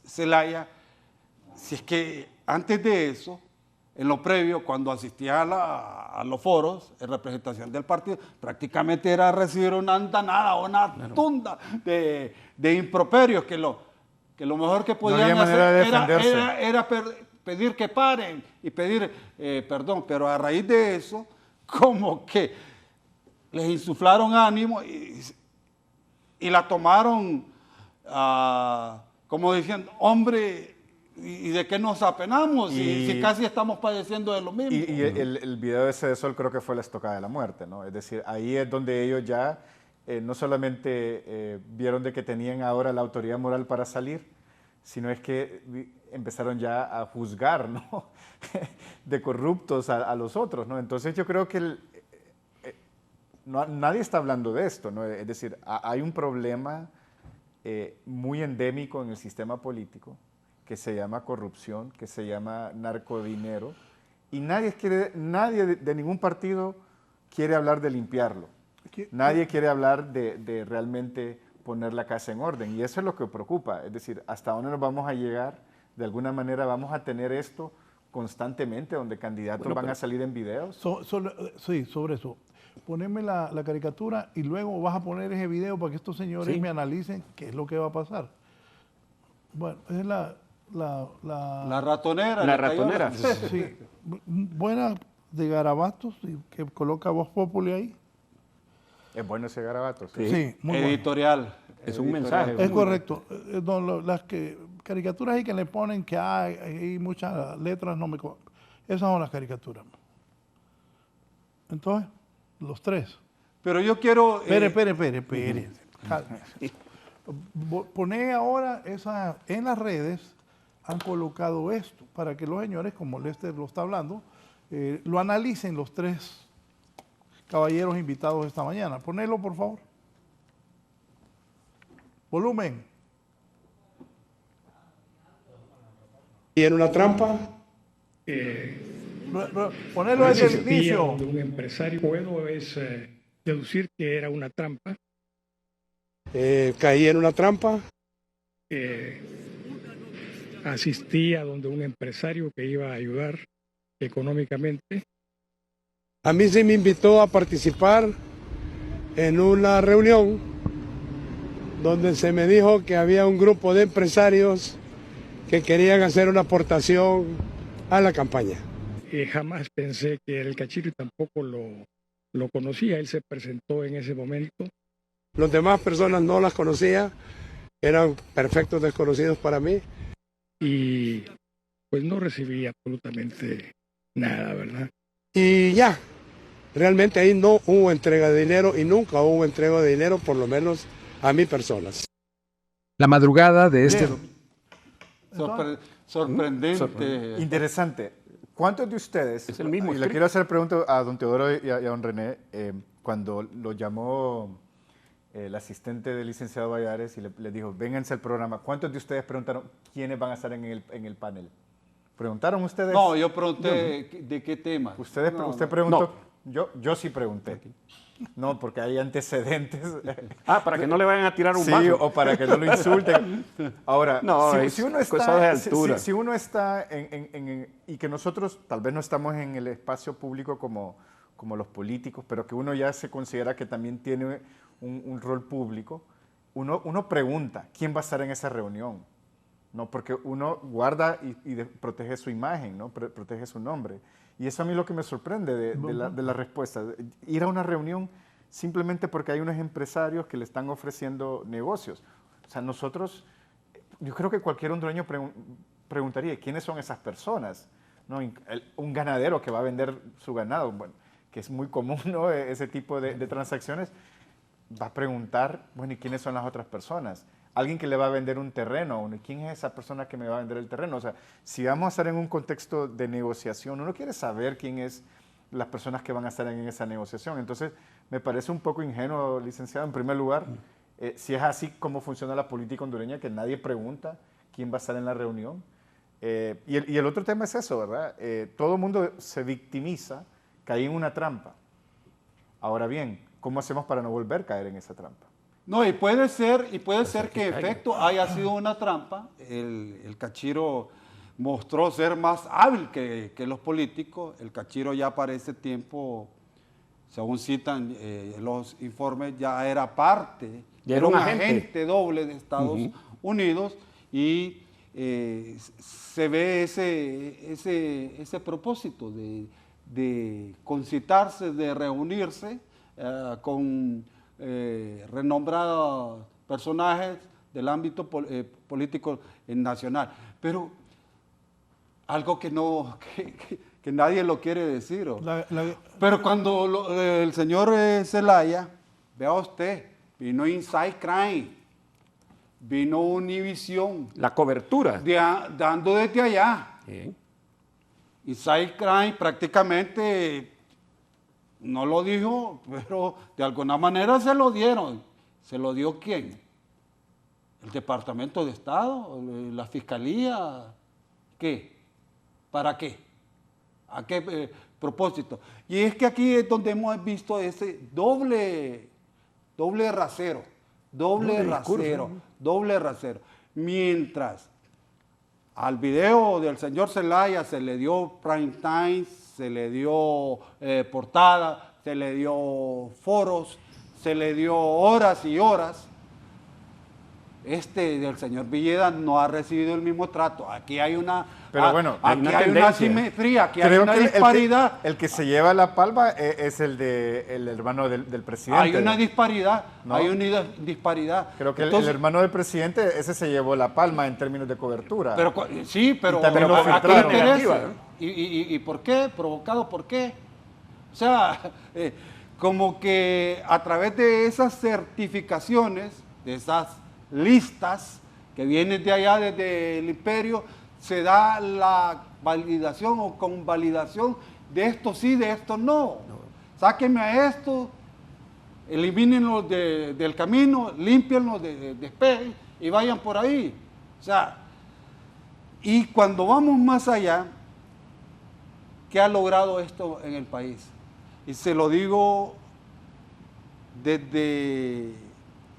Zelaya. Si es que antes de eso, en lo previo, cuando asistía a los foros en representación del partido, prácticamente era recibir una andanada o una tunda de improperios, que lo mejor que podían hacer era pedir que paren y pedir perdón, pero a raíz de eso, como que les insuflaron ánimo y la tomaron como diciendo, hombre, ¿y de qué nos apenamos? Si casi estamos padeciendo de lo mismo. Y el video de Ese Sol creo que fue la estocada de la muerte, ¿no? Es decir, ahí es donde ellos ya no solamente vieron de que tenían ahora la autoridad moral para salir, sino es que empezaron ya a juzgar, ¿no? de corruptos a los otros, ¿no? Entonces yo creo que nadie está hablando de esto, ¿no? Es decir, hay un problema muy endémico en el sistema político que se llama corrupción, que se llama narcodinero, y nadie de ningún partido quiere hablar de limpiarlo. Nadie quiere hablar de realmente poner la casa en orden, y eso es lo que preocupa. Es decir, ¿hasta dónde nos vamos a llegar? De alguna manera vamos a tener esto constantemente, donde candidatos van a salir en videos. Sí, sobre eso. Poneme la caricatura y luego vas a poner ese video para que estos señores me analicen qué es lo que va a pasar. Bueno, es la ratonera. La ratonera. Sí, buena de garabatos, que coloca Voz Populi ahí. Es bueno ese garabato. Sí, muy editorial. Bueno. Es un mensaje. Es correcto. Las caricaturas ahí que le ponen que hay muchas letras, esas son las caricaturas. Entonces, los tres. Pero yo quiero... Espere. Poné ahora en las redes, han colocado esto para que los señores, como Lester lo está hablando, lo analicen los tres caballeros invitados esta mañana. Ponelo, por favor. Volumen. Y en una trampa. Ponelo desde el inicio. De un empresario puedo deducir que era una trampa. Caí en una trampa. Asistí a donde un empresario que iba a ayudar económicamente. A mí se me invitó a participar en una reunión donde se me dijo que había un grupo de empresarios que querían hacer una aportación a la campaña. jamás pensé que era el Cachiro y tampoco lo conocía. Él se presentó en ese momento. Las demás personas no las conocía, eran perfectos desconocidos para mí. Y pues no recibí absolutamente nada, ¿verdad? Y ya, realmente ahí no hubo entrega de dinero y nunca hubo entrega de dinero, por lo menos a mi persona. La madrugada de este... Sorprendente. Interesante. ¿Cuántos de ustedes, Es el mismo y le quiero hacer pregunta a don Teodoro y a don René, cuando lo llamó el asistente del licenciado Valladares y le dijo, vénganse al programa, ¿cuántos de ustedes preguntaron quiénes van a estar en el panel? ¿Preguntaron ustedes? No, yo pregunté de qué tema. ¿Usted preguntó? No. Yo sí pregunté. No, porque hay antecedentes. Para que no le vayan a tirar un sí, vaso. o para que no lo insulten. Ahora, no, si uno está y que nosotros tal vez no estamos en el espacio público como los políticos, pero que uno ya se considera que también tiene un rol público, uno pregunta, ¿quién va a estar en esa reunión? No, porque uno guarda y protege su imagen, ¿no? Protege su nombre. Y eso a mí es lo que me sorprende de la respuesta. Ir a una reunión simplemente porque hay unos empresarios que le están ofreciendo negocios. O sea, nosotros, yo creo que cualquier hondureño preguntaría, ¿quiénes son esas personas? ¿No? Un ganadero que va a vender su ganado, bueno, que es muy común, ¿no? Ese tipo de transacciones, va a preguntar, bueno, ¿y quiénes son las otras personas? Alguien que le va a vender un terreno, ¿quién es esa persona que me va a vender el terreno? O sea, si vamos a estar en un contexto de negociación, uno quiere saber quién es las personas que van a estar en esa negociación. Entonces, me parece un poco ingenuo, licenciado, en primer lugar, si es así como funciona la política hondureña, que nadie pregunta quién va a estar en la reunión. Y el otro tema es eso, ¿verdad? Todo el mundo se victimiza, cae en una trampa. Ahora bien, ¿cómo hacemos para no volver a caer en esa trampa? No, y puede ser que en efecto haya sido una trampa. El Cachiro mostró ser más hábil que los políticos. El Cachiro ya para ese tiempo, según citan los informes, ya era parte, ya era un agente doble de Estados Unidos, y se ve ese propósito de concitarse, de reunirse con renombrados personajes del ámbito político nacional. Pero algo que nadie lo quiere decir. Pero cuando el señor Zelaya, vea usted, vino Inside Crime, vino Univisión. La cobertura. Dando desde allá. Bien. Inside Crime prácticamente no lo dijo, pero de alguna manera se lo dieron. ¿Se lo dio quién? ¿El Departamento de Estado? ¿La Fiscalía? ¿Qué? ¿Para qué? ¿A qué propósito? Y es que aquí es donde hemos visto ese doble rasero. Doble rasero. Mientras al video del señor Zelaya se le dio prime time, se le dio portada, se le dio foros, se le dio horas y horas. Del señor Villeda no ha recibido el mismo trato. Aquí hay una, aquí hay una asimetría, aquí hay una disparidad. El que se lleva la palma es el hermano del presidente. Hay una disparidad, ¿no? Hay una disparidad. Creo que el hermano del presidente, ese se llevó la palma en términos de cobertura. Sí, pero ¿a qué interesa? ¿Y por qué? ¿Provocado por qué? O sea, como que a través de esas certificaciones, de esas listas que vienen de allá desde el imperio, se da la validación o convalidación de esto sí, de esto no. Sáquenme a esto, elimínenlo del camino, límpienlo, despejen y vayan por ahí. O sea, y cuando vamos más allá, ¿qué ha logrado esto en el país? Y se lo digo desde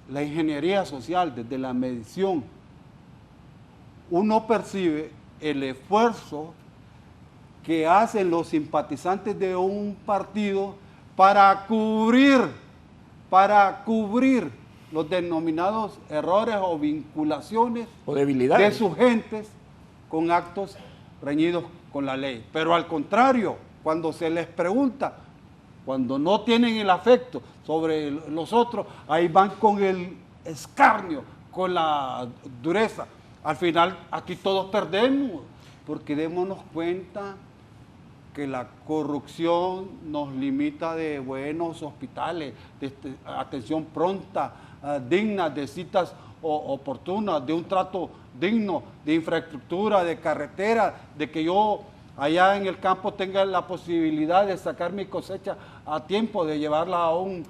la ingeniería social, desde la medición. Uno percibe el esfuerzo que hacen los simpatizantes de un partido para cubrir los denominados errores o vinculaciones o debilidades de sus gentes con actos reñidos con la ley. Pero al contrario, cuando se les pregunta, cuando no tienen el afecto sobre los otros, ahí van con el escarnio, con la dureza. Al final, aquí todos perdemos, porque démonos cuenta que la corrupción nos limita de buenos hospitales, de atención pronta, digna, de citas oportunas, de un trato digno, de infraestructura, de carretera, de que yo allá en el campo tenga la posibilidad de sacar mi cosecha a tiempo, de llevarla a un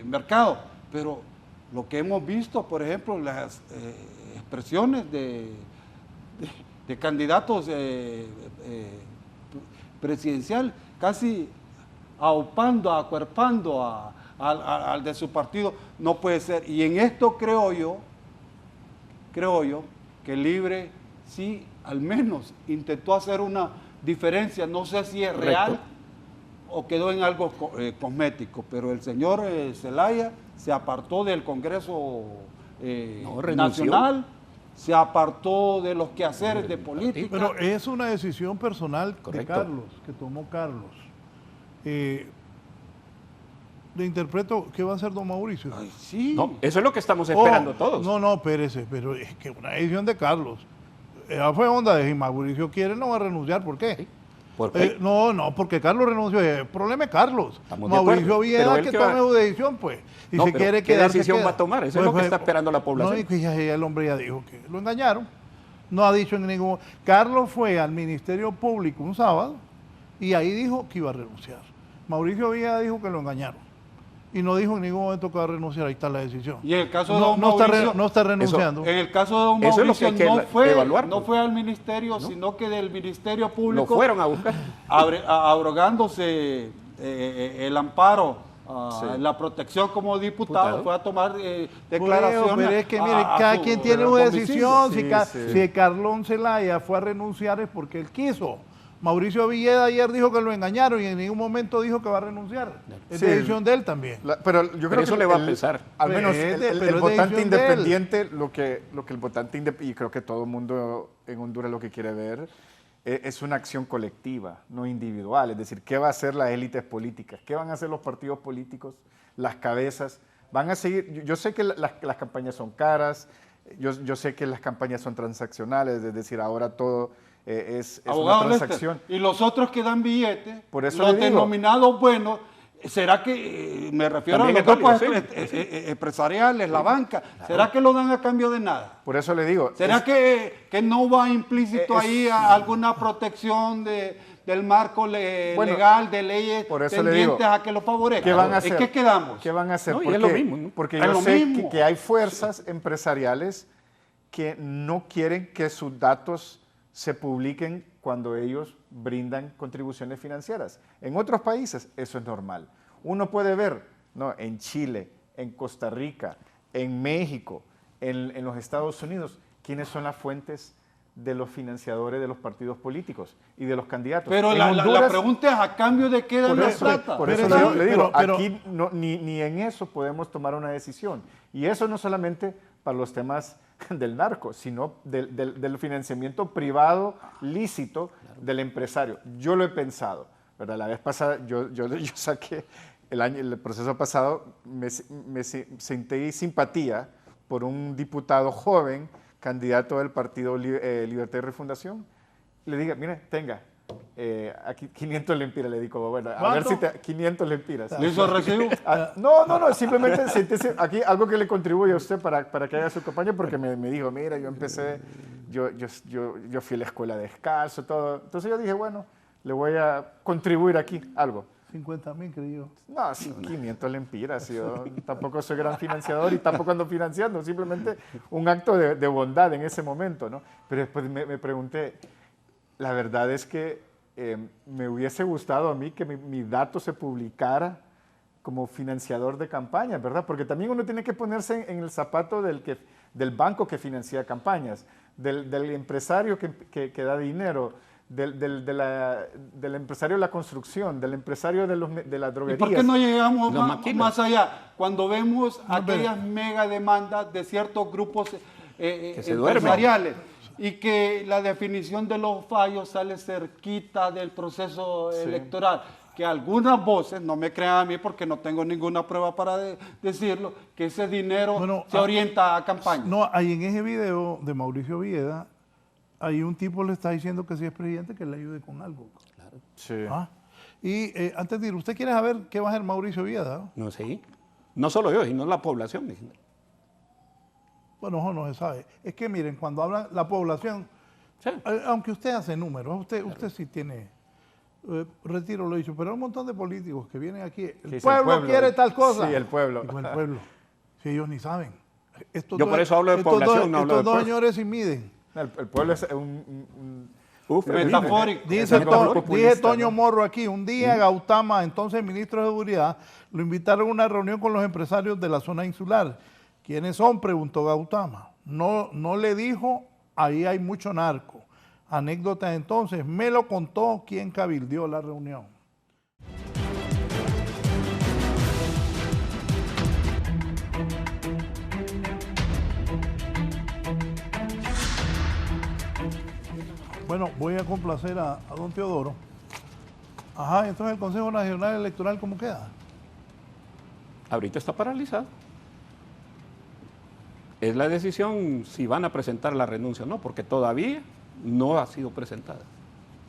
mercado. Pero lo que hemos visto, por ejemplo, las expresiones de candidatos presidencial, casi acuerpando al de su partido, no puede ser. Y en esto creo yo que Libre sí al menos intentó hacer una diferencia, no sé si es real o quedó en algo cosmético, pero el señor Zelaya se apartó del Congreso Nacional, se apartó de los quehaceres de política. Pero es una decisión personal de Carlos, que tomó Carlos. Le interpreto, ¿qué va a hacer don Mauricio? Ay, sí. No, eso es lo que estamos esperando todos. No, espérese, pero es que una decisión de Carlos. Esa fue onda de si Mauricio quiere, no va a renunciar. ¿Por qué? ¿Por qué? No, porque Carlos renunció. El problema es Carlos. Estamos de Mauricio acuerdo, Villeda pero que tome su decisión, pues. Y no, si quiere ¿qué quedarse, decisión queda. va a tomar? Eso Pues, es lo que pues, está esperando la población. No, y que ya el hombre ya dijo que lo engañaron. No ha dicho en ningún... Carlos fue al Ministerio Público un sábado y ahí dijo que iba a renunciar. Mauricio Villeda dijo que lo engañaron. Y no dijo en ningún momento que va a renunciar, ahí está la decisión. Y en el caso de don Mauricio, no está renunciando. En el caso de don Eso es lo Mauricio que hay que evaluar, no fue al ministerio, sino que del Ministerio Público Lo fueron a buscar. Abrogándose el amparo, la protección como diputado, Diputado. fue a tomar declaraciones. Pero es que, mire, cada quien tiene una decisión. Sí. Si Carlón Zelaya fue a renunciar es porque él quiso. Mauricio Villeda ayer dijo que lo engañaron y en ningún momento dijo que va a renunciar. Es decisión de él también. Pero yo creo eso que le va a pesar. Al menos Pero el es votante decisión de él. independiente, lo que el votante independiente, y creo que todo el mundo en Honduras lo que quiere ver, es una acción colectiva, no individual. Es decir, ¿qué va a hacer las élites políticas? ¿Qué van a hacer los partidos políticos? Las cabezas. Van a seguir. Yo sé que las campañas son caras, yo sé que las campañas son transaccionales, es decir, ahora todo es una transacción. Y los otros que dan billetes, Por eso los le digo. denominados buenos, ¿será que, me refiero También a los es grupos válido, sí. empresariales, la banca, ¿será que lo dan a cambio de nada? Por eso le digo. ¿Será que no va implícito ahí a alguna protección del marco legal, de leyes por eso le tendientes digo, a que lo favorezcan? ¿qué van a hacer? ¿En qué quedamos? ¿Qué van a hacer? No, y ¿Por es lo qué? mismo, ¿no? Porque Es yo lo sé mismo. que hay fuerzas empresariales que no quieren que sus datos se publiquen cuando ellos brindan contribuciones financieras. En otros países eso es normal. Uno puede ver, ¿no?, en Chile, en Costa Rica, en México, en los Estados Unidos, quiénes son las fuentes de los financiadores de los partidos políticos y de los candidatos. Pero En la Honduras, pregunta es, ¿a cambio de qué dan por la eso, plata? por eso Pero- le digo, pero- aquí ni en eso podemos tomar una decisión. Y eso no solamente para los temas del narco, sino del financiamiento privado lícito del empresario. Yo lo he pensado, ¿verdad? La vez pasada yo saqué, el proceso pasado, me sentí simpatía por un diputado joven, candidato del partido Libertad y Refundación. Le dije, mire, tenga, aquí 500 lempiras, le digo, bueno, a ver si te... 500 lempiras. ¿Le hizo recibo? No, simplemente siéntese aquí algo que le contribuye a usted para que haga su campaña, porque me dijo, mira, yo empecé, yo fui a la escuela descalzo, todo. Entonces yo dije, bueno, le voy a contribuir aquí algo. 50,000, creo yo. No, sí, 500 lempiras. Yo tampoco soy gran financiador y tampoco ando financiando, simplemente un acto de bondad en ese momento, ¿no? Pero después me pregunté, la verdad es que me hubiese gustado a mí que mi dato se publicara como financiador de campañas, ¿verdad? Porque también uno tiene que ponerse en el zapato del banco que financia campañas, del empresario que da dinero, del empresario de la construcción, del empresario de las ¿Y droguerías. por qué no llegamos Los más maquilas. allá? Cuando vemos aquellas mega demandas de ciertos grupos se duermen. empresariales y que la definición de los fallos sale cerquita del proceso electoral. Que algunas voces, no me crean a mí porque no tengo ninguna prueba para decirlo, que ese dinero se orienta a campaña. No, ahí en ese video de Mauricio Villeda, ahí un tipo le está diciendo que si es presidente que le ayude con algo. Claro. Sí. Y antes de ir, ¿usted quiere saber qué va a hacer Mauricio Villeda? No sé. No solo yo, sino la población. Bueno, no se sabe. Es que miren, cuando hablan la población, aunque usted hace números, usted sí tiene... retiro lo dicho, pero hay un montón de políticos que vienen aquí. El pueblo quiere tal cosa. Sí, el pueblo. Digo, el pueblo. Si ellos ni saben. Yo por eso hablo de población, no hablo de estos dos pueblo. señores sí miden. El pueblo es metafórico. Dice Toño Morro aquí, un día Gautama, entonces ministro de Seguridad, lo invitaron a una reunión con los empresarios de la zona insular. ¿Quiénes son?, preguntó Gautama. No le dijo, ahí hay mucho narco. Anécdota entonces, me lo contó quien cabildeó la reunión. Bueno, voy a complacer a don Teodoro. Ajá, entonces el Consejo Nacional Electoral, ¿cómo queda? Ahorita está paralizado. Es la decisión si van a presentar la renuncia o no, porque todavía no ha sido presentada.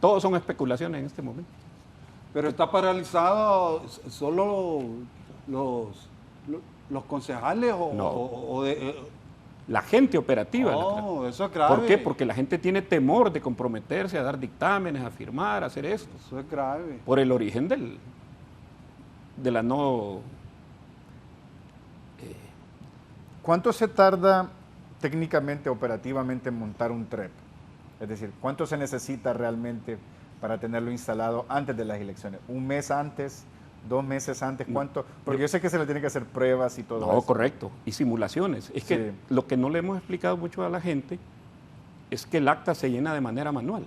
Todos son especulaciones en este momento. Pero está paralizado solo los concejales o la gente operativa. No, eso es grave. ¿Por qué? Porque la gente tiene temor de comprometerse a dar dictámenes, a firmar, a hacer esto. Eso es grave. Por el origen de la no... ¿Cuánto se tarda técnicamente, operativamente, en montar un TREP? Es decir, ¿cuánto se necesita realmente para tenerlo instalado antes de las elecciones? ¿Un mes antes? 2 meses antes, ¿cuánto? Porque yo sé que se le tiene que hacer pruebas y todo eso. No, correcto, y simulaciones. Es que lo que no le hemos explicado mucho a la gente es que el acta se llena de manera manual.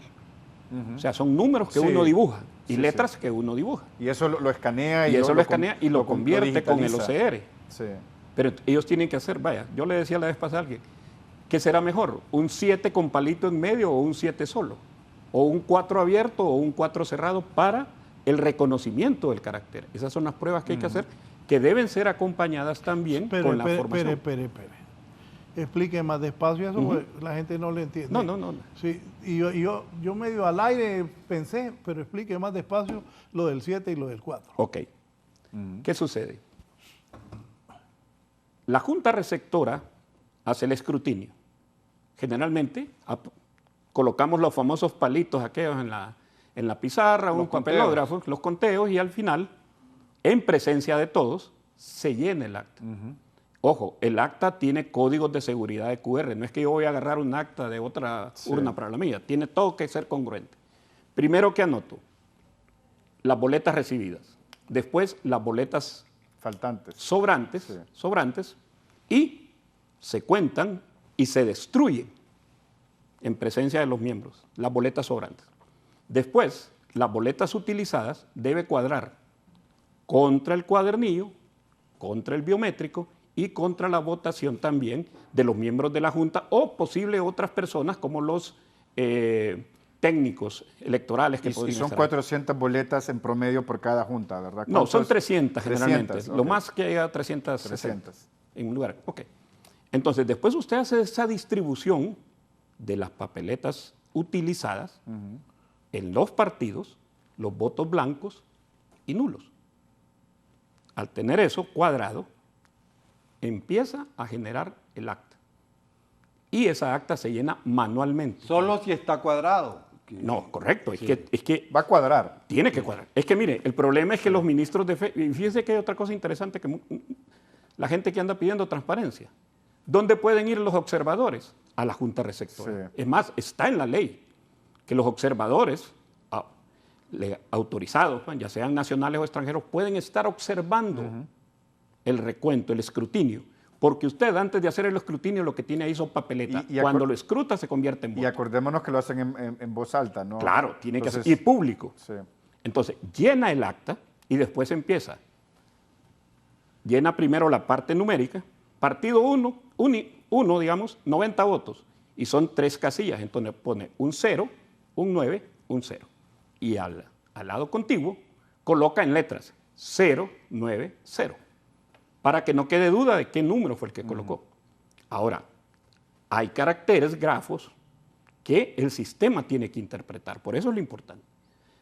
O sea, son números que uno dibuja y letras que uno dibuja. Y eso lo escanea y eso lo escanea y lo convierte con el OCR. Sí. Pero ellos tienen que hacer, vaya, yo le decía la vez pasada a alguien, ¿qué será mejor? ¿Un 7 con palito en medio o un 7 solo? ¿O un 4 abierto o un 4 cerrado para el reconocimiento del carácter? Esas son las pruebas que hay que hacer, que deben ser acompañaas también con la formación. Espere. Explique más despacio eso, porque la gente no le entiende. No. Sí, y yo medio al aire pensé, pero explique más despacio lo del 7 y lo del 4. Ok. ¿Qué sucede? La Junta Receptora hace el escrutinio. Generalmente colocamos los famosos palitos aquellos en la pizarra, un papelógrafo, los conteos, y al final, en presencia de todos, se llena el acta. Ojo, el acta tiene códigos de seguridad de QR, no es que yo voy a agarrar un acta de otra urna para la mía, tiene todo que ser congruente. Primero que anoto, las boletas recibidas, después las boletas faltantes, sobrantes, y se cuentan y se destruyen en presencia de los miembros, las boletas sobrantes. Después, las boletas utilizadas debe cuadrar contra el cuadernillo, contra el biométrico y contra la votación también de los miembros de la Junta o posible otras personas como los técnicos electorales que podrían son estar 400 boletas en promedio por cada Junta, ¿verdad? No, son 300 generalmente. 300, Lo más que llega a 360 en un lugar. Ok. Entonces, después usted hace esa distribución de las papeletas utilizadas en los partidos, los votos blancos y nulos. Al tener eso cuadrado, empieza a generar el acta. Y esa acta se llena manualmente. Solo si está cuadrado. No, correcto. Es que va a cuadrar. Tiene que cuadrar. Es que mire, el problema es que los ministros de fe... Y fíjense que hay otra cosa interesante, que la gente que anda pidiendo transparencia. ¿Dónde pueden ir los observadores? A la Junta Receptora. Es más, está en la ley que los observadores autorizados, ya sean nacionales o extranjeros, pueden estar observando el recuento, el escrutinio. Porque usted, antes de hacer el escrutinio, lo que tiene ahí son papeletas. Cuando lo escruta, se convierte en voto. Y acordémonos que lo hacen en voz alta, ¿no? Claro, tiene que ser. Y público. Sí. Entonces, llena el acta y después empieza. Llena primero la parte numérica. Partido 1, digamos, 90 votos. y son 3 casillas. Entonces pone un 0, un 9, un 0. Y al lado contiguo coloca en letras 0, 9, 0, para que no quede duda de qué número fue el que colocó. Ahora, hay caracteres, grafos, que el sistema tiene que interpretar. Por eso es lo importante.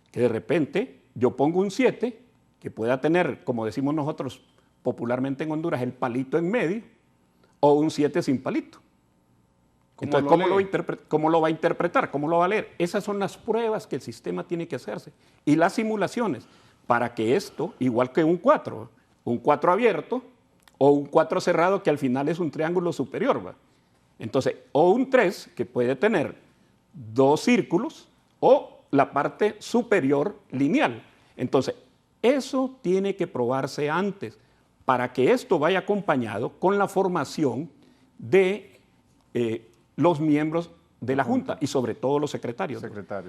Que de repente yo pongo un 7, que pueda tener, como decimos nosotros popularmente en Honduras, el palito en medio, o un 7 sin palito. Entonces, ¿cómo lo va a interpretar? ¿Cómo lo va a leer? Esas son las pruebas que el sistema tiene que hacerse. Y las simulaciones, para que esto, igual que un 4 abierto, o un 4 cerrado, que al final es un triángulo superior, ¿va? Entonces, o un 3, que puede tener 2 círculos, o la parte superior lineal. Entonces, eso tiene que probarse antes, para que esto vaya acompañado con la formación de los miembros de la Junta y sobre todo los secretarios.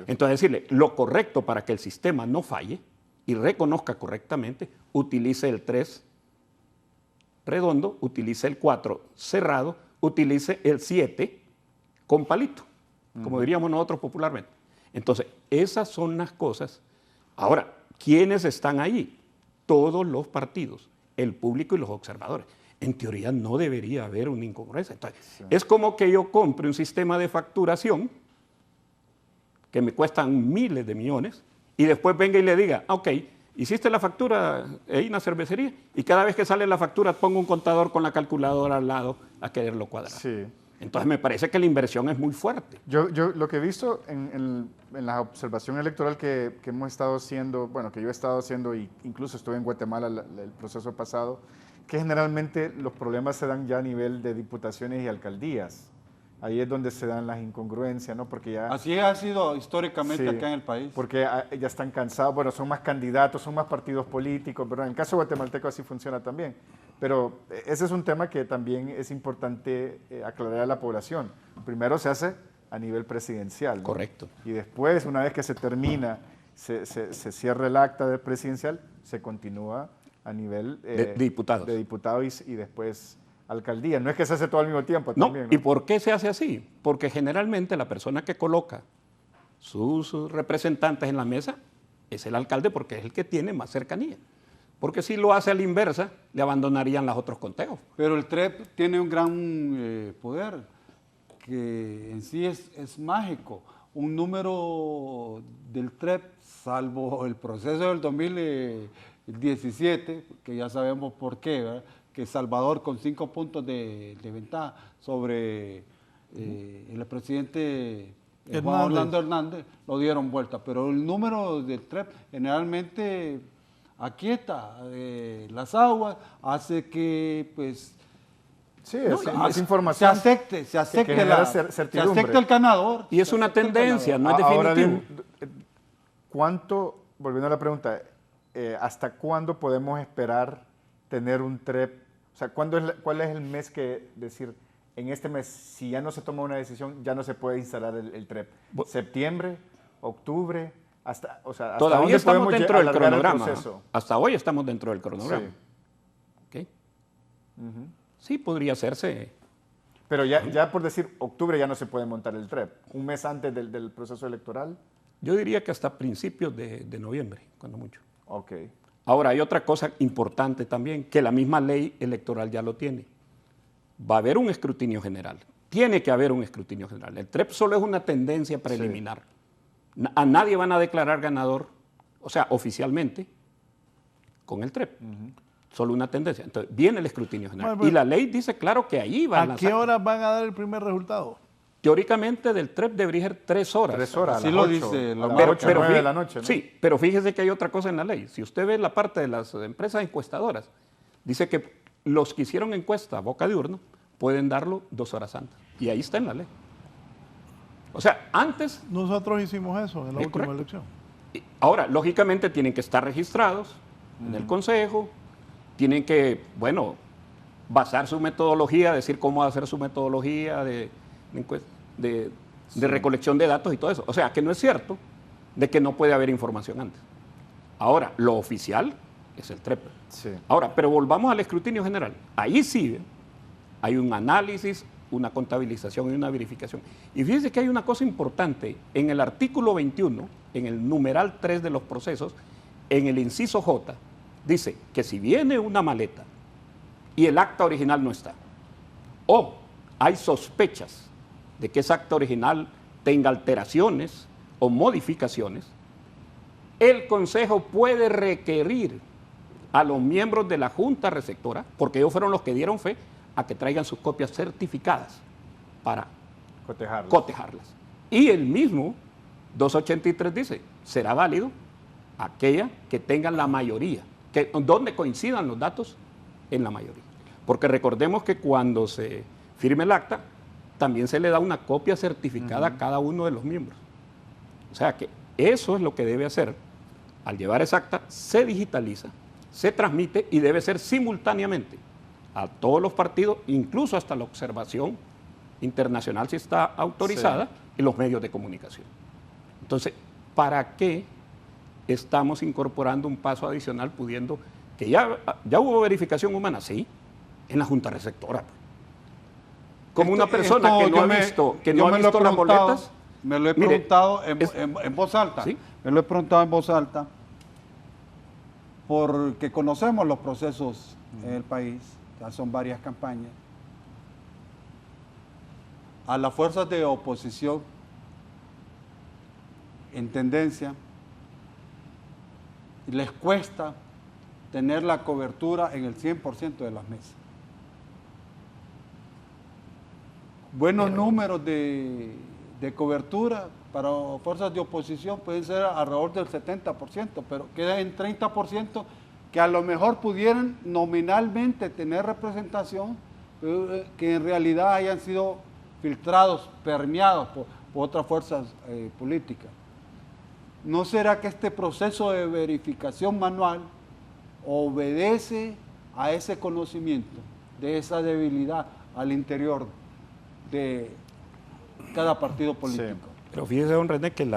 Entonces, decirle, lo correcto para que el sistema no falle y reconozca correctamente, utilice el 3 redondo, utilice el 4 cerrado, utilice el 7 con palito, como diríamos nosotros popularmente. Entonces, esas son las cosas. Ahora, ¿quiénes están ahí? Todos los partidos, el público y los observadores. En teoría no debería haber una incongruencia. Entonces, es como que yo compre un sistema de facturación que me cuestan miles de millones y después venga y le diga, ok, hiciste la factura en una cervecería y cada vez que sale la factura pongo un contador con la calculadora al lado a quererlo cuadrar. Sí. Entonces me parece que la inversión es muy fuerte. Yo lo que he visto en la observación electoral que hemos estado haciendo, bueno, que yo he estado haciendo, e incluso estuve en Guatemala el proceso pasado, que generalmente los problemas se dan ya a nivel de diputaciones y alcaldías. Ahí es donde se dan las incongruencias, ¿no? Porque ya... Así ha sido históricamente acá en el país. Porque ya están cansados, bueno, son más candidatos, son más partidos políticos, pero en el caso guatemalteco así funciona también. Pero ese es un tema que también es importante aclarar a la población. Primero se hace a nivel presidencial, ¿no? Correcto. Y después, una vez que se termina, se cierra el acta de presidencial, se continúa a nivel de diputados. De diputados y después alcaldía. No es que se hace todo al mismo tiempo. No, también, ¿no? ¿Y por qué se hace así? Porque generalmente la persona que coloca sus representantes en la mesa es el alcalde porque es el que tiene más cercanía. Porque si lo hace a la inversa, le abandonarían los otros consejos. Pero el TREP tiene un gran poder, que en sí es mágico. Un número del TREP, salvo el proceso del 2017, que ya sabemos por qué, ¿verdad? Que Salvador con 5 puntos de ventaja sobre el presidente Juan Orlando Hernández, lo dieron vuelta. Pero el número del TREP generalmente aquieta las aguas, hace que pues sí, es información se acepte el ganador. Y es una tendencia, no es definitivo. Ahora bien, volviendo a la pregunta, ¿hasta cuándo podemos esperar tener un TREP? O sea, ¿cuál es el mes que decir, en este mes, si ya no se toma una decisión, ya no se puede instalar el TREP? ¿Septiembre? ¿Octubre? Todavía estamos dentro del cronograma. Hasta hoy estamos dentro del cronograma. Sí, ¿okay? Sí, podría hacerse. Pero ya por decir octubre ya no se puede montar el TREP. ¿Un mes antes del proceso electoral? Yo diría que hasta principios de noviembre, cuando mucho. Ok. Ahora, hay otra cosa importante también, que la misma ley electoral ya lo tiene. Va a haber un escrutinio general. Tiene que haber un escrutinio general. El TREP solo es una tendencia preliminar. Sí. A nadie van a declarar ganador, o sea, oficialmente, con el TREP. Solo una tendencia. Entonces, viene el escrutinio general. Bueno, y la ley dice, claro, que ahí van ¿A qué horas van a dar el primer resultado? Teóricamente, del TREP debería ser 3 horas. 3 horas, así lo dice. A las 8, 9 de la noche, ¿no? Sí, pero fíjese que hay otra cosa en la ley. Si usted ve la parte de las empresas encuestadoras, dice que los que hicieron encuesta a boca de urna pueden darlo 2 horas antes. Y ahí está en la ley. O sea, antes... Nosotros hicimos eso en la última elección. Ahora, lógicamente, tienen que estar registrados en el Consejo, tienen que, bueno, basar su metodología, decir cómo hacer su metodología de recolección de datos y todo eso. O sea, que no es cierto de que no puede haber información antes. Ahora, lo oficial es el TREP. Sí. Ahora, pero volvamos al escrutinio general. Ahí sí hay un análisis una contabilización y una verificación. Y fíjense que hay una cosa importante. En el artículo 21, en el numeral 3 de los procesos, en el inciso J, dice que si viene una maleta y el acta original no está, o hay sospechas de que esa acta original tenga alteraciones o modificaciones, el Consejo puede requerir a los miembros de la Junta Receptora, porque ellos fueron los que dieron fe, a que traigan sus copias certificadas para cotejarlas. Y el mismo 283 dice, será válido aquella que tengan la mayoría, donde coincidan los datos en la mayoría. Porque recordemos que cuando se firme el acta, también se le da una copia certificada a cada uno de los miembros. O sea que eso es lo que debe hacer. Al llevar esa acta, se digitaliza, se transmite y debe ser simultáneamente a todos los partidos, incluso hasta la observación internacional si está autorizada, y los medios de comunicación. Entonces, ¿para qué estamos incorporando un paso adicional pudiendo, que ya hubo verificación humana? Sí, en la Junta Receptora. Como una persona que no ha visto, las boletas. Me lo he preguntado en voz alta. ¿Sí? Me lo he preguntado en voz alta porque conocemos los procesos en el país, ya son varias campañas. A las fuerzas de oposición en tendencia les cuesta tener la cobertura en el 100% de las mesas. Buenos números de cobertura para fuerzas de oposición pueden ser alrededor del 70%, pero queda en 30% que a lo mejor pudieran nominalmente tener representación, que en realidad hayan sido filtrados, permeados por otras fuerzas políticas. ¿No será que este proceso de verificación manual obedece a ese conocimiento de esa debilidad al interior de cada partido político? Sí. Pero fíjese, don René, que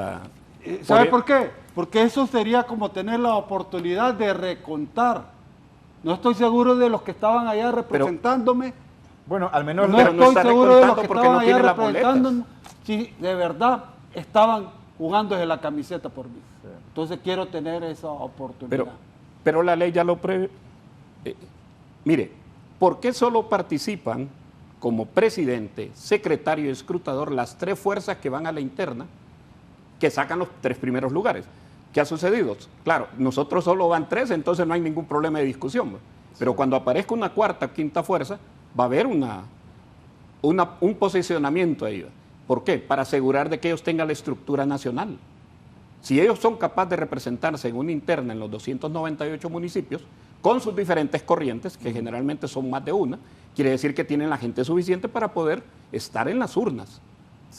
¿sabe por qué? Porque eso sería como tener la oportunidad de recontar. No estoy seguro de los que estaban allá representándome. Bueno, al menos no estoy seguro de los que estaban allá representándome si de verdad estaban jugándose la camiseta por mí. Sí. Entonces quiero tener esa oportunidad. Pero la ley ya lo prevé. Mire, ¿por qué solo participan como presidente, secretario y escrutador las tres fuerzas que van a la interna, que sacan los tres primeros lugares? ¿Qué ha sucedido? Claro, nosotros solo van tres, entonces no hay ningún problema de discusión. Pero cuando aparezca una cuarta o quinta fuerza, va a haber un posicionamiento ahí. ¿Por qué? Para asegurar de que ellos tengan la estructura nacional. Si ellos son capaces de representarse en una interna en los 298 municipios, con sus diferentes corrientes, que generalmente son más de una, quiere decir que tienen la gente suficiente para poder estar en las urnas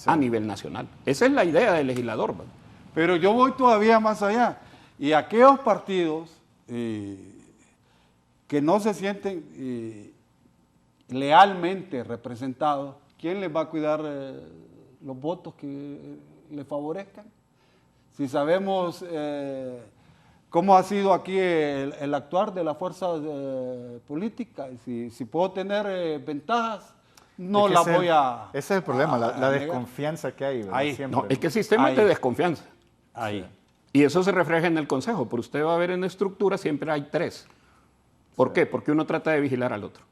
a nivel nacional. Esa es la idea del legislador, ¿verdad? Pero yo voy todavía más allá. Y aquellos partidos que no se sienten lealmente representados, ¿quién les va a cuidar los votos que les favorezcan? Si sabemos cómo ha sido aquí el actuar de las fuerzas políticas, si puedo tener ventajas, no las voy a... Ese es el problema, la desconfianza que hay. Ahí. No, es que el sistema es de desconfianza. Ahí. Y eso se refleja en el Consejo, pero usted va a ver en la estructura siempre hay tres. ¿Por qué? Porque uno trata de vigilar al otro.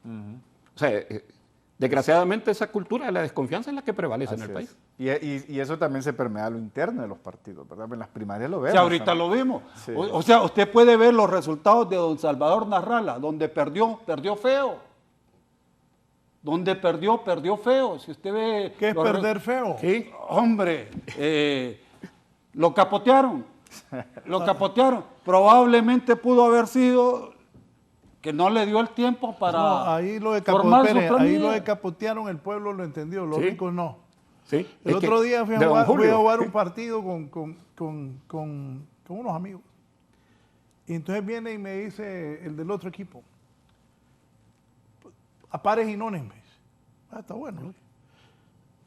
O sea, desgraciadamente esa cultura de la desconfianza es la que prevalece en el país. Y eso también se permea a lo interno de los partidos, ¿verdad? En las primarias lo vemos. Sí, ahorita lo vimos. Sí. O sea, usted puede ver los resultados de don Salvador Narrala, donde perdió feo. Donde perdió feo. Si usted ve... ¿Qué es perder feo? Sí, hombre, lo capotearon. Lo capotearon. Probablemente pudo haber sido que no le dio el tiempo para ahí lo de capotearon, el pueblo lo entendió, los ricos no. Sí. El otro día fui a jugar un partido con unos amigos. Y entonces viene y me dice el del otro equipo, a pares y nones, me dice. Está bueno.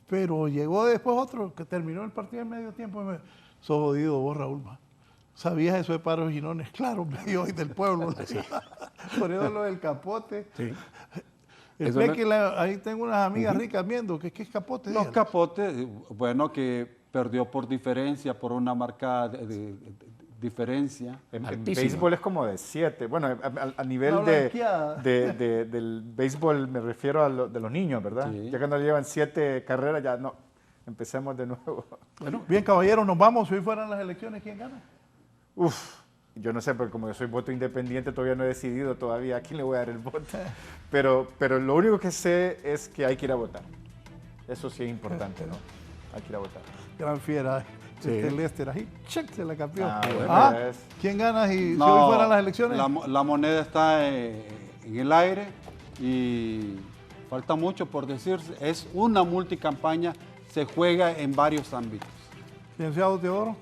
Pero llegó después otro que terminó el partido en medio tiempo y me dijo, sos jodido vos, Raúl. ¿Sabías eso de paros y nones? Claro, me dio hoy del pueblo. Poniéndolo del capote. Sí. El Flequi, ahí tengo unas amigas ricas viendo que es capote. Los capotes, bueno, que perdió por diferencia, por una marcada diferencia. En béisbol es como de 7. Bueno, a nivel del béisbol me refiero a de los niños, ¿verdad? Sí. Ya cuando llevan 7 carreras, ya no. Empecemos de nuevo. Bueno, bien, caballeros, nos vamos. Si hoy fueran las elecciones, ¿quién gana? Yo no sé, porque como yo soy voto independiente, todavía no he decidido todavía a quién le voy a dar el voto. Pero lo único que sé es que hay que ir a votar. Eso sí es importante, ¿no? Hay que ir a votar. Gran fiera. Sí. Lester ahí, check, se la campeó. Bueno, ¿Quién gana si hoy fueran las elecciones? La moneda está en el aire y falta mucho por decirse. Es una multicampaña, se juega en varios ámbitos. Licenciado Teodoro.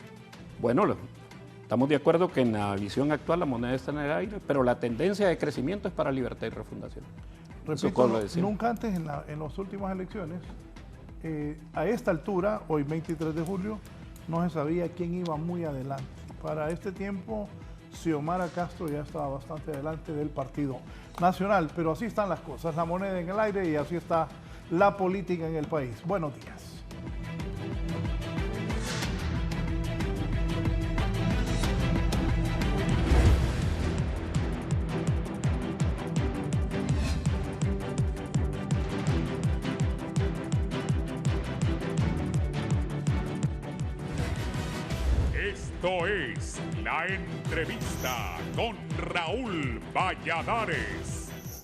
Bueno, estamos de acuerdo que en la visión actual la moneda está en el aire, pero la tendencia de crecimiento es para libertad y refundación. Repito, nunca antes en las últimas elecciones, a esta altura, hoy 23 de julio, no se sabía quién iba muy adelante. Para este tiempo, Xiomara Castro ya estaba bastante adelante del Partido Nacional, pero así están las cosas, la moneda en el aire y así está la política en el país. Buenos días. Esto es La Entrevista con Raúl Valladares.